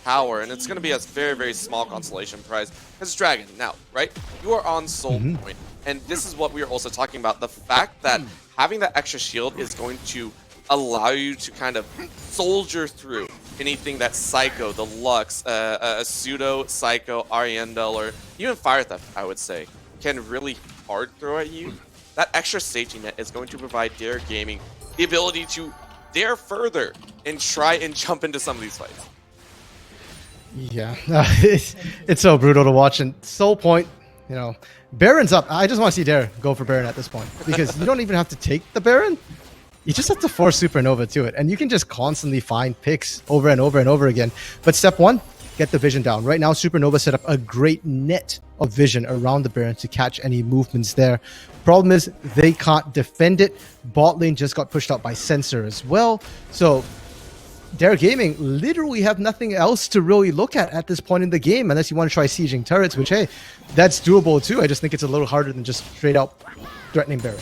tower, and it's going to be a very, very small consolation prize. Because Dragon, now, right? You are on soul point, and this is what we are also talking about. The fact that having that extra shield is going to allow you to kind of soldier through anything that Psycho, the Lux, Pseudo, Psycho, Ariandel, or even Fire Theft, I would say, can really hard throw at you. That extra safety net is going to provide Dare Gaming the ability to dare further and try and jump into some of these fights. Yeah, it's so brutal to watch. And Soul Point, you know, Baron's up. I just want to see Dare go for Baron at this point, because you don't even have to take the Baron. You just have to force Supernova to it, and you can just constantly find picks over and over and over again. But step one, get the vision down. Right now, Supernova set up a great net of vision around the Baron to catch any movements there. Problem is, they can't defend it. Bot lane just got pushed out by Sensor as well. So, Dare Gaming literally have nothing else to really look at this point in the game, unless you want to try sieging turrets, which, hey, that's doable too. I just think it's a little harder than just straight out threatening Baron.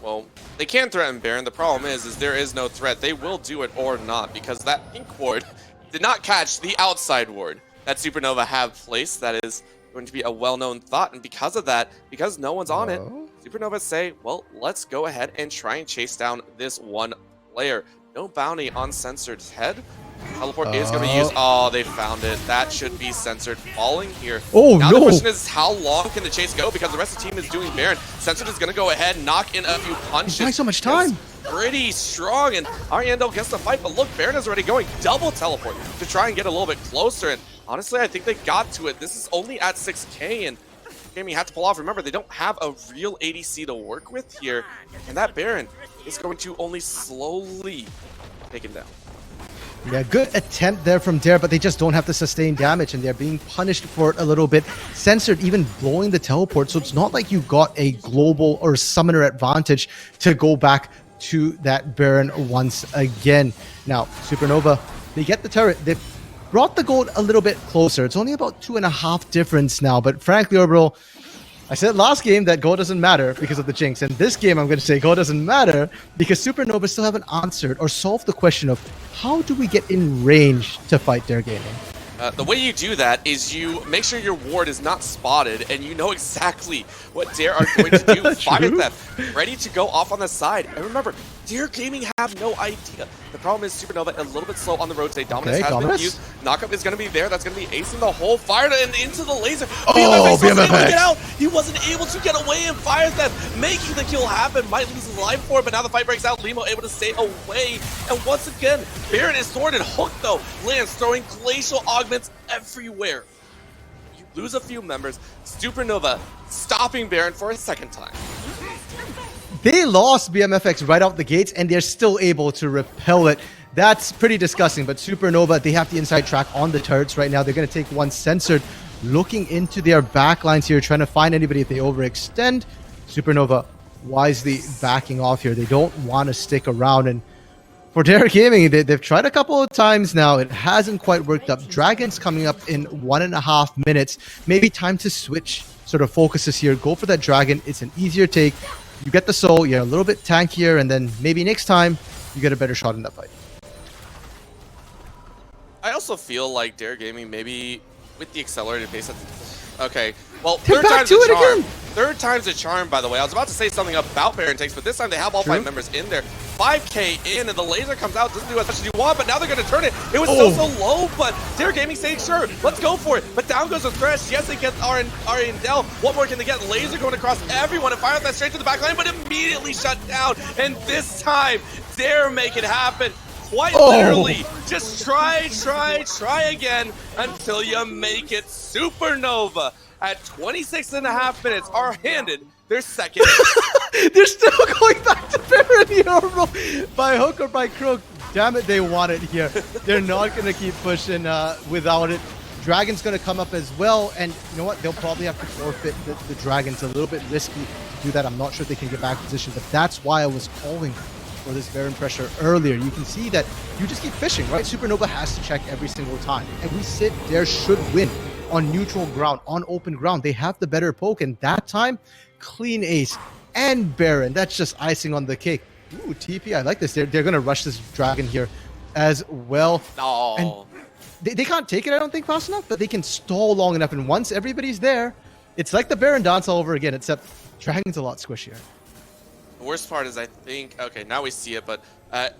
Well, they can threaten Baron. The problem is there is no threat. They will do it or not, because that pink ward did not catch the outside ward that Supernova have placed. That is going to be a well-known thought, and because of that, because no one's on it, Supernova say, well, let's go ahead and try and chase down this one player. No bounty on Censored's head, Teleport is going to be used. Oh, they found it. That should be censored. Falling here. Oh, now no. the question is, how long can the chase go? Because the rest of the team is doing Baron. Censored is going to go ahead, knock in a few punches. He's buying so much time. It's pretty strong, and Ariandel gets the fight. But look, Baron is already going double teleport to try and get a little bit closer. And honestly, I think they got to it. This is only at 6K, and Gaming had to pull off. Remember, they don't have a real ADC to work with here, and that Baron is going to only slowly take him down. Yeah, good attempt there from Dare, but they just don't have to sustain damage, and they're being punished for it a little bit. Censored even blowing the teleport, so it's not like you got a global or summoner advantage to go back to that Baron once again. Now, Supernova, they get the turret. They brought the gold a little bit closer. It's only about 2.5 difference now, but frankly, Orbital, I said last game that gold doesn't matter because of the jinx, and this game I'm going to say gold doesn't matter because Supernova still haven't answered or solved the question of how do we get in range to fight their gaming. The way you do that is you make sure your ward is not spotted and you know exactly what Dare are going to do. Fire Theft, ready to go off on the side. And remember, Dare Gaming have no idea. The problem is Supernova a little bit slow on the rotate. Dominus has been used. Knockup is going to be there. That's going to be acing the whole fire and into the laser. Oh, BMFX wasn't able to get out. He wasn't able to get away, and Fire Theft making the kill happen. Might lose his life for it, but now the fight breaks out. Limo able to stay away. And once again, Baron is thwarted. Hook, though, lands, throwing glacial augments everywhere. You lose a few members. Supernova stopping Baron for a second time. They lost BMFX right out the gates, and they're still able to repel it. That's pretty disgusting, but Supernova, they have the inside track on the turrets right now. They're going to take one censored, looking into their backlines here, trying to find anybody if they overextend. Supernova wisely backing off here. They don't want to stick around, and for Dare Gaming, they've tried a couple of times now. It hasn't quite worked up. Dragon's coming up in 1.5 minutes. Maybe time to switch sort of focuses here. Go for that Dragon. It's an easier take. You get the soul, you're a little bit tankier, and then maybe next time you get a better shot in that fight. I also feel like Dare Gaming maybe with the accelerated pace. Okay, well, They're third back time's to a it charm. again. Third time's a charm, by the way. I was about to say something about Baron takes, but this time they have all True. 5 members in there. 5K in, and the laser comes out, doesn't do as much as you want, but now they're going to turn it. It was so low, but Dare Gaming saying, sure, let's go for it. But down goes the Thresh. Yes, they get Ariandel. What more can they get? Laser going across everyone and fire that straight to the back line, but immediately shut down. And this time, Dare make it happen. Quite literally, just try again until you make it. Supernova at 26.5 minutes are handed their second. They're still going back to Baron here, by hook or by crook. Damn it, they want it here. They're not going to keep pushing without it. Dragon's going to come up as well, and you know what? They'll probably have to forfeit the Dragon's a little bit risky to do that. I'm not sure if they can get back in position, but that's why I was calling for this Baron pressure earlier. You can see that you just keep fishing, right? Supernova has to check every single time. And we said Dare should win on neutral ground, on open ground. They have the better poke, and that time, clean ace and Baron. That's just icing on the cake. Ooh, TP, I like this. They're going to rush this Dragon here as well. Oh. And they can't take it, I don't think, fast enough, but they can stall long enough. And once everybody's there, it's like the Baron dance all over again, except Dragon's a lot squishier. The worst part is I think, okay, now we see it, but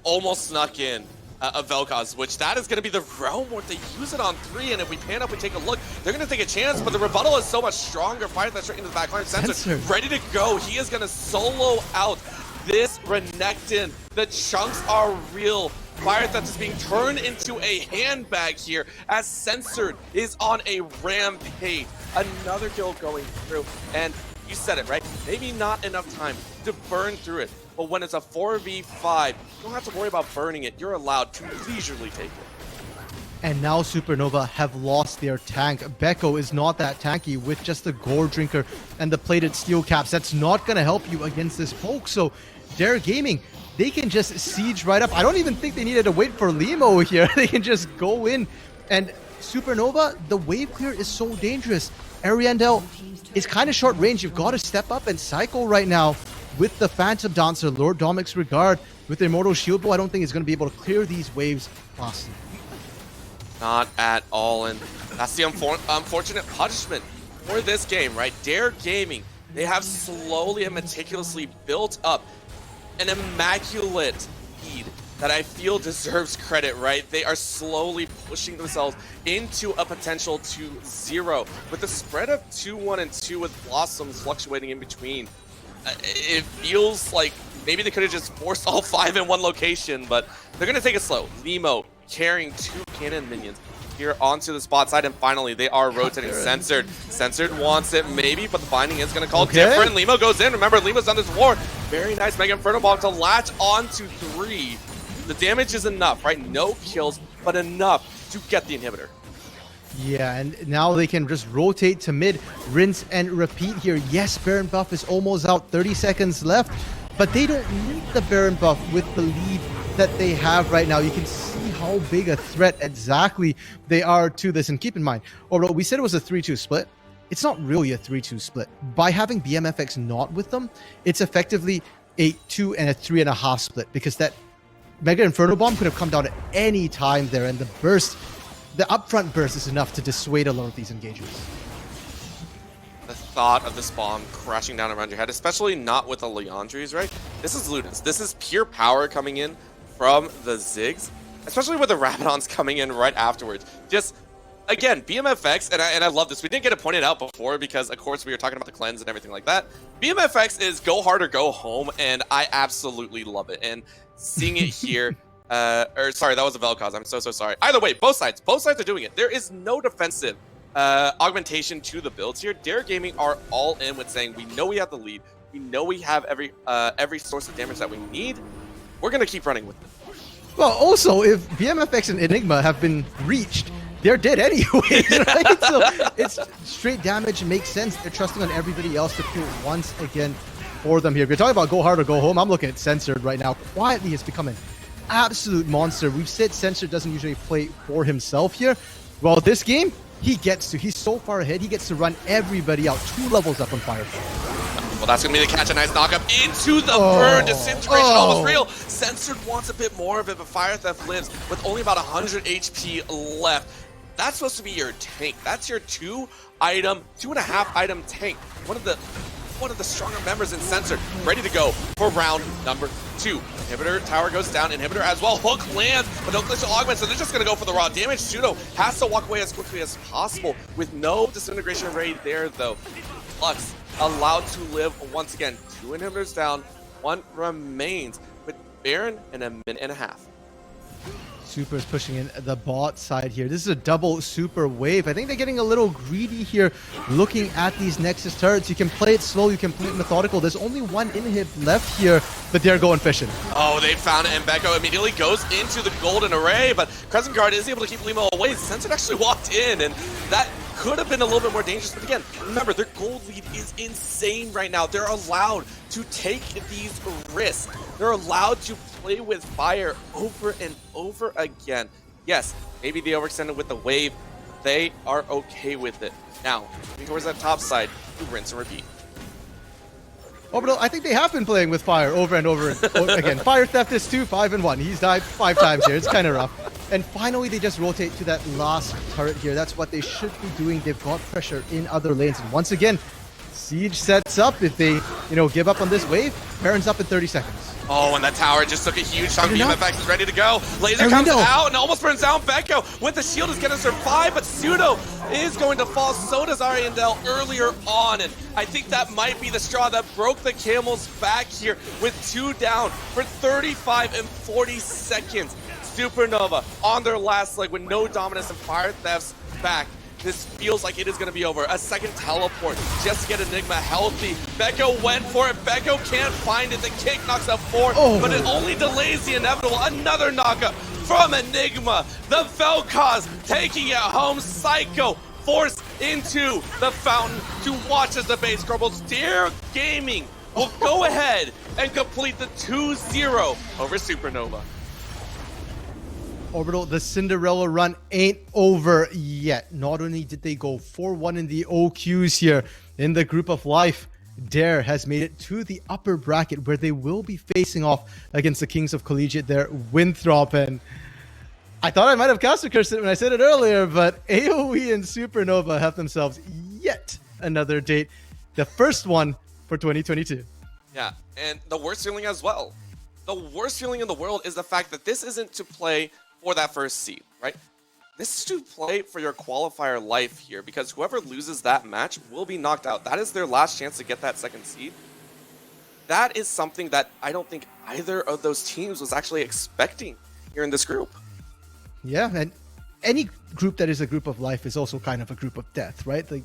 almost snuck in a Vel'Koz, which that is going to be the realm where they use it on 3, and if we pan up, we take a look, they're going to take a chance, but the rebuttal is so much stronger. Fire that straight into the back line. Censored, ready to go. He is going to solo out this Renekton. The chunks are real. Fire Theft is being turned into a handbag here as Censored is on a rampage. Another kill going through, and you said it, right? Maybe not enough time to burn through it, but when it's a 4v5, you don't have to worry about burning it. You're allowed to leisurely take it. And now Supernova have lost their tank. Beko is not that tanky with just the Gore Drinker and the plated steel caps. That's not going to help you against this poke. So Dare Gaming, they can just siege right up. I don't even think they needed to wait for Limo here. They can just go in. And Supernova, the wave clear is so dangerous. Ariandel is kind of short range. You've got to step up and cycle right now with the Phantom Dancer, Lord Dominic's Regard, with the Immortal Shield Bow. I don't think he's going to be able to clear these waves fast enough. Not at all, and that's the unfortunate punishment for this game, right? Dare Gaming, they have slowly and meticulously built up an immaculate lead that I feel deserves credit, right? They are slowly pushing themselves into a potential 2-0. With a spread of 2-1 and 2 with Blossoms fluctuating in between, it feels like maybe they could have just forced all 5 in one location, but they're going to take it slow. Limo carrying 2 cannon minions here onto the spot side, and finally they are rotating. Censored. Censored wants it maybe, but the binding is going to call different. Limo goes in. Remember, Limo's on this ward. Very nice Mega Inferno Bomb to latch onto 3. The damage is enough, right? No kills, but enough to get the inhibitor. Yeah, and now they can just rotate to mid, rinse and repeat here. Yes, Baron buff is almost out, 30 seconds left, but they don't need the Baron buff with the lead that they have right now. You can see how big a threat exactly they are to this. And keep in mind, although we said it was a 3-2 split, it's not really a 3-2 split. By having BMFX not with them, it's effectively a 2 and a 3.5 split, because that Mega Inferno Bomb could have come down at any time there, and the burst, the upfront burst, is enough to dissuade a lot of these engagements. The thought of this bomb crashing down around your head, especially not with the Leandries, right? This is Ludens. This is pure power coming in from the Ziggs, especially with the Rabadons coming in right afterwards. Just, again, BMFX, and I love this. We didn't get it pointed out before because, of course, we were talking about the cleanse and everything like that. BMFX is go hard or go home, and I absolutely love it. And seeing it here, or sorry, that was a Vel'Koz. I'm so sorry. Either way, both sides are doing it. There is no defensive augmentation to the builds here. Dare Gaming are all in with saying, we know we have the lead. We know we have every source of damage that we need. We're going to keep running with it. Well, also, if BMFX and Enigma have been reached, they're dead anyway, right? So it's straight damage, makes sense. They're trusting on everybody else to pull once again for them here. If you're talking about go hard or go home, I'm looking at Censored right now. Quietly has become an absolute monster. We've said Censored doesn't usually play for himself here. Well, this game, he gets to. He's so far ahead, he gets to run everybody out 2 levels up on Fire. Well, that's going to be the catch. A nice knock up into the burn. Disintegration almost real. Censored wants a bit more of it, but Fire Theft lives with only about 100 HP left. That's supposed to be your tank. That's your 2.5 item tank. One of the stronger members in Censored, ready to go for round number 2. Inhibitor tower goes down. Inhibitor as well. Hook lands, but no glitch to augment, so they're just going to go for the raw damage. Pseudo has to walk away as quickly as possible with no disintegration rate there, though. Lux allowed to live once again. 2 inhibitors down, 1 remains with Baron in a minute and a half. Super is pushing in the bot side here. This is a double super wave. I think they're getting a little greedy here looking at these Nexus turrets. You can play it slow, you can play it methodical. There's only 1 inhib left here, but they're going fishing. Oh, they found it, and Becco immediately goes into the golden array, but Crescent Guard is able to keep Limo away. Censored actually walked in, and that could have been a little bit more dangerous, but again, remember, their gold lead is insane right now. They're allowed to take these risks. They're allowed to play with fire over and over again. Yes, maybe they overextended with the wave. They are okay with it. Now, towards that top side, you rinse and repeat. Oh, but I think they have been playing with fire over and over again. Fire Theft is 2-5-1. He's died 5 times here. It's kind of rough. And finally, they just rotate to that last turret here. That's what they should be doing. They've got pressure in other lanes. And once again, Siege sets up. If they, give up on this wave, Baron's up in 30 seconds. Oh, and that tower just took a huge chunk. BMFX is ready to go. Laser comes out and almost burns down Becco. With the shield is going to survive, but Pseudo is going to fall. So does Ariandel earlier on. And I think that might be the straw that broke the camel's back here with 2 down for 35 and 40 seconds. Supernova on their last leg with no dominance and Fire Theft's back. This feels like it is going to be over. A second teleport just to get Enigma healthy. Becco went for it. Becco can't find it. The kick knocks up 4, but it only delays the inevitable. Another knockup from Enigma. The Vel'Koz taking it home. Psycho forced into the fountain to watch as the base crumbles. Dare Gaming will go ahead and complete the 2-0 over Supernova. Orbital, the Cinderella run ain't over yet. Not only did they go 4-1 in the OQs here in the Group of Life, Dare has made it to the upper bracket where they will be facing off against the Kings of Collegiate there, Winthrop. And I thought I might have cast a curse when I said it earlier, but AoE and Supernova have themselves yet another date. The first one for 2022. Yeah, and the worst feeling as well. the worst feeling in the world is the fact that this isn't to play for that first seed, right? This is to play for your qualifier life here, because whoever loses that match will be knocked out. That is their last chance to get that second seed. That is something that I don't think either of those teams was actually expecting here in this group. Yeah, and any group that is a group of life is also kind of a group of death, right? Like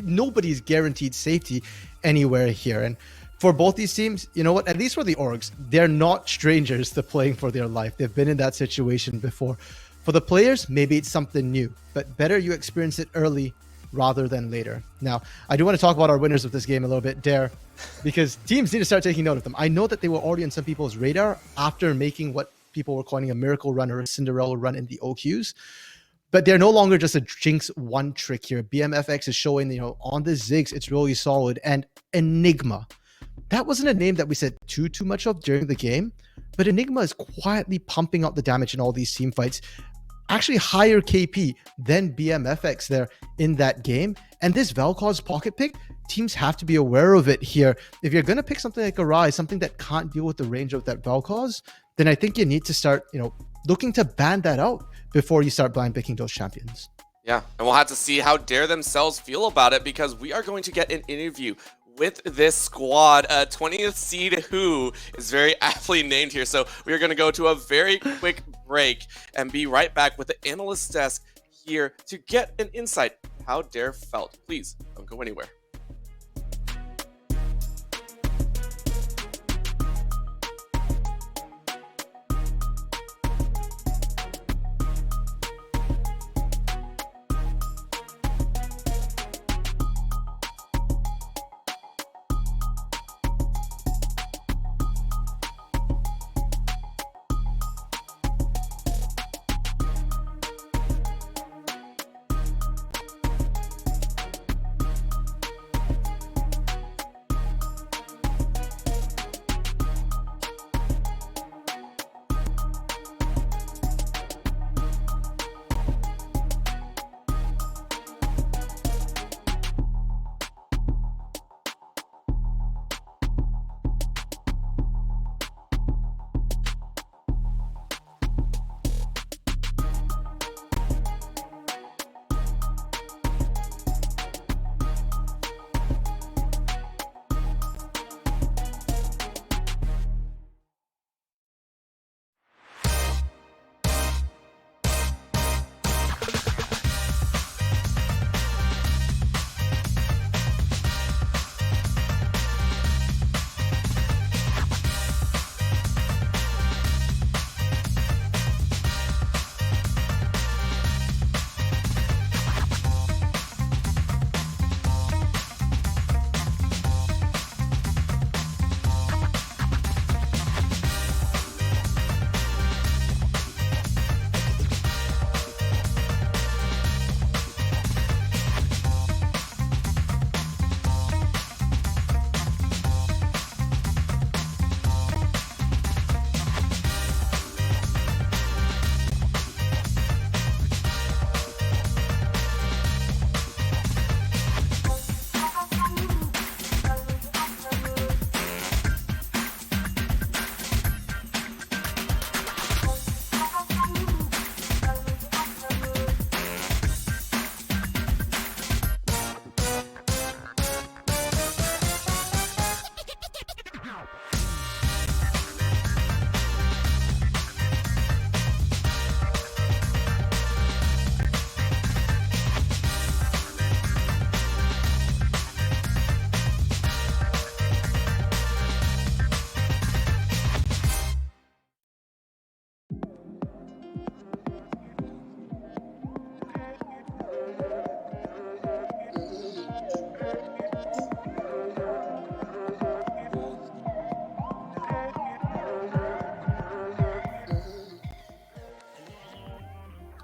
nobody's guaranteed safety anywhere here. And for both these teams, you know what? At least for the orgs, they're not strangers to playing for their life. They've been in that situation before. For the players, maybe it's something new, but better you experience it early rather than later. Now, I do want to talk about our winners of this game a little bit, Dare, because teams need to start taking note of them. I know that they were already on some people's radar after making what people were calling a miracle run or a Cinderella run in the OQs, but they're no longer just a Jinx one trick here. BMFX is showing, on the Ziggs, it's really solid. And Enigma, that wasn't a name that we said too much of during the game, but Enigma is quietly pumping out the damage in all these team fights. Actually higher KP than BMFX there in that game. And this Vel'Koz pocket pick, teams have to be aware of it here. If you're going to pick something like a Rise, something that can't deal with the range of that Vel'Koz, then I think you need to start, looking to ban that out before you start blind picking those champions. Yeah, and we'll have to see how Dare themselves feel about it, because we are going to get an interview with this squad. 20th seed who is very aptly named here. So we are going to go to a very quick break and be right back with the analyst desk here to get an insight how Dare felt. Please don't go anywhere.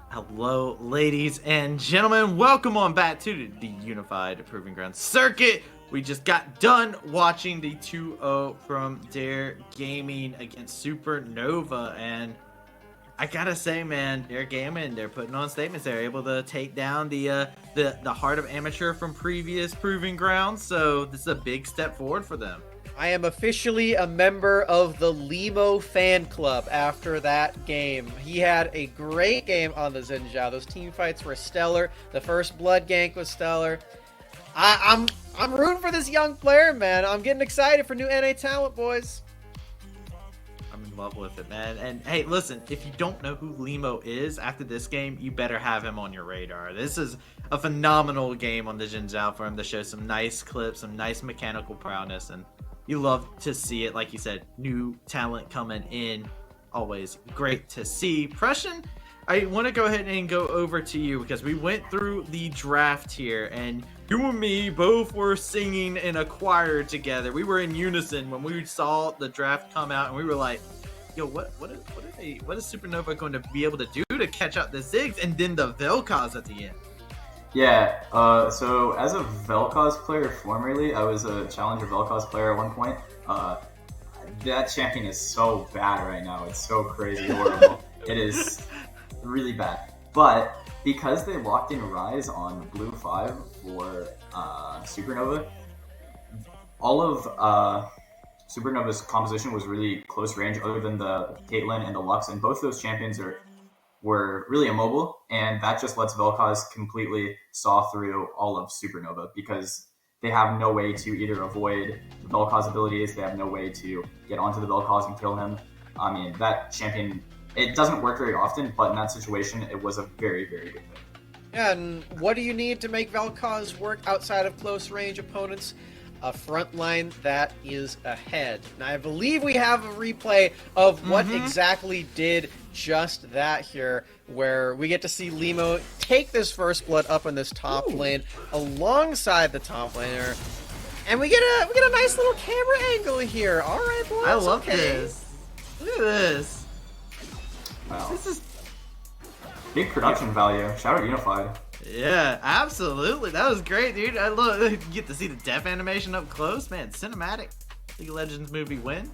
Hello, ladies and gentlemen. Welcome on back to the Unified Proving Ground Circuit. We just got done watching the 2-0 from Dare Gaming against SUPERNOVA, and I gotta say, man, Dare Gaming, they're putting on statements. They're able to take down the heart of amateur from previous Proving Grounds, so this is a big step forward for them. I am officially a member of the Limo fan club after that game. He had a great game on the Xin Zhao. Those team fights were stellar. The first blood gank was stellar. I'm rooting for this young player, man. I'm getting excited for new NA talent, boys. I'm in love with it, man. And hey, listen, if you don't know who Limo is after this game, you better have him on your radar. This is a phenomenal game on the Xin Zhao for him to show some nice clips, some nice mechanical prowess, and you love to see it. Like you said, new talent coming in. Always great to see. Prussian, I want to go ahead and go over to you because we went through the draft here, and you and me both were singing in a choir together. We were in unison when we saw the draft come out, and we were like, yo, what is Supernova going to be able to do to catch up the Ziggs and then the Vel'Koz at the end? Yeah, so as a Vel'Koz player formerly, I was a Challenger Vel'Koz player at one point. That champion is so bad right now. It's so crazy horrible. It is really bad. But because they locked in Rise on Blue 5 for Supernova, all of Supernova's composition was really close range other than the Caitlyn and the Lux, and both those champions were really immobile, and that just lets Vel'Koz completely saw through all of Supernova because they have no way to either avoid the Vel'Koz abilities, they have no way to get onto the Vel'Koz and kill him. I mean, that champion, it doesn't work very often, but in that situation, it was a very, very good pick. Yeah, and what do you need to make Vel'Koz work outside of close range opponents? A front line that is ahead. Now, I believe we have a replay of what exactly did just that here, where we get to see Limo take this first blood up in this top lane alongside the top laner, and we get a nice little camera angle here. All right, boys. I love this. Look at this. Wow. This is Big production value. Shout out Unified. Yeah, absolutely. That was great, dude. I love you get to see the death animation up close, man. Cinematic. League of Legends movie win.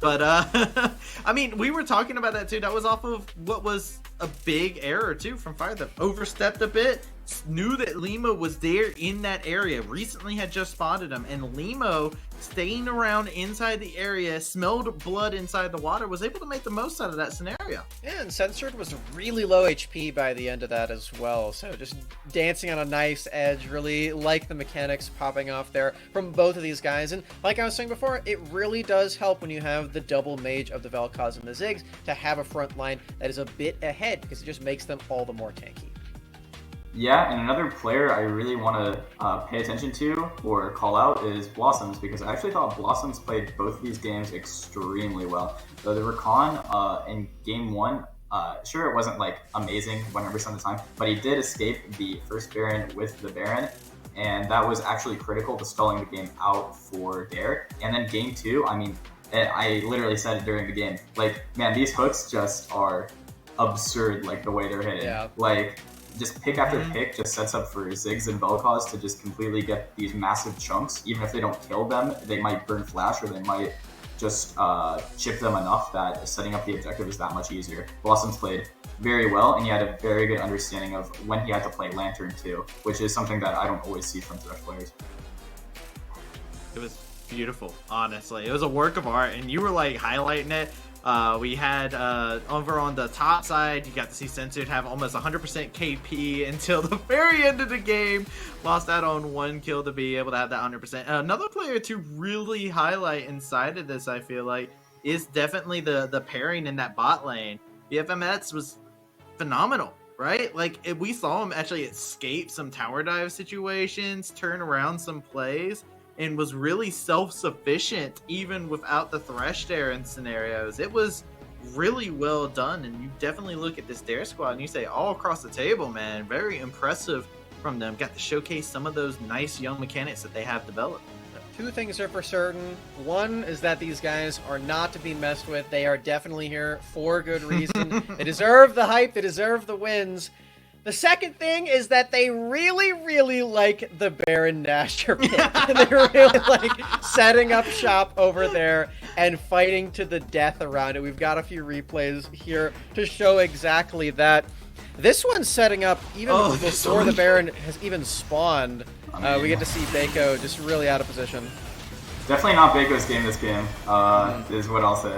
But I mean, we were talking about that too. That was off of what was a big error too from Fire that overstepped a bit. Knew that Limo was there in that area. Recently had just spotted him, and Limo staying around inside the area, smelled blood inside the water, was able to make the most out of that scenario. Yeah, and Censored was really low HP by the end of that as well. So just dancing on a nice edge, really like the mechanics popping off there from both of these guys. And like I was saying before, it really does help when you have the double mage of the Vel'Koz and the Ziggs to have a front line that is a bit ahead, because it just makes them all the more tanky. Yeah, and another player I really want to pay attention to or call out is Blossoms, because I actually thought Blossoms played both of these games extremely well. So the Rakan in game one, sure it wasn't like amazing 100% of the time, but he did escape the first Baron with the Baron, and that was actually critical to stalling the game out for Dare. And then game two, I mean, I literally said it during the game, like, man, these hooks just are absurd, like the way they're hitting. Yeah. Like, just pick after pick just sets up for Ziggs and Vel'Koz to just completely get these massive chunks. Even if they don't kill them, they might burn flash, or they might just chip them enough that setting up the objective is that much easier. Blossoms played very well, and he had a very good understanding of when he had to play Lantern too, which is something that I don't always see from Thresh players. It was beautiful, honestly. It was a work of art, and you were like highlighting it. We had over on the top side, you got to see Censored have almost 100% KP until the very end of the game. Lost out on one kill to be able to have that 100%. Another player to really highlight inside of this, I feel like, is definitely the pairing in that bot lane. BFMX was phenomenal, right? Like, we saw him actually escape some tower dive situations, turn around some plays, and was really self-sufficient even without the Thresh there in scenarios. It was really well done, and you definitely look at this Dare squad and you say all across the table, man, very impressive from them. Got to showcase some of those nice young mechanics that they have developed. Two things are for certain. One is that these guys are not to be messed with. They are definitely here for good reason. They deserve the hype. They deserve the wins. The second thing is that they really, really like the Baron Nashor pick. They really like setting up shop over there and fighting to the death around it. We've got a few replays here to show exactly that. This one's setting up even before the Baron has even spawned. We get to see Baco just really out of position. Definitely not Baco's game this game, is what I'll say.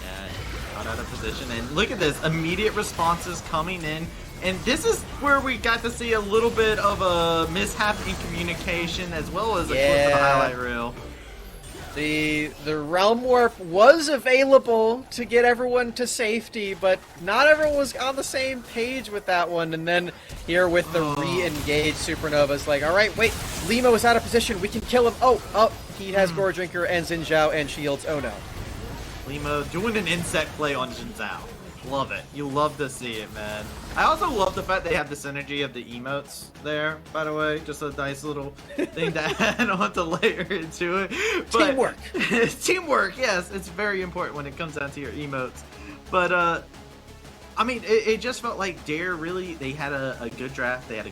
Yeah, got out of position, and look at this, immediate responses coming in, and this is where we got to see a little bit of a mishap in communication as well as a clip of the highlight reel. The Realm Warp was available to get everyone to safety, but not everyone was on the same page with that one. And then here with the re-engaged Supernova's like, all right, wait, Limo is out of position. We can kill him. Oh, he has Gore Drinker and Xin Zhao and shields. Oh no. Limo doing an insect play on Xin Zhao. Love it. You love to see it, man. I also love the fact they have the synergy of the emotes there, by the way. Just a nice little thing to add on to layer into it. But, Teamwork. Teamwork, yes. It's very important when it comes down to your emotes. But, I mean, it just felt like Dare really, they had a good draft. They had a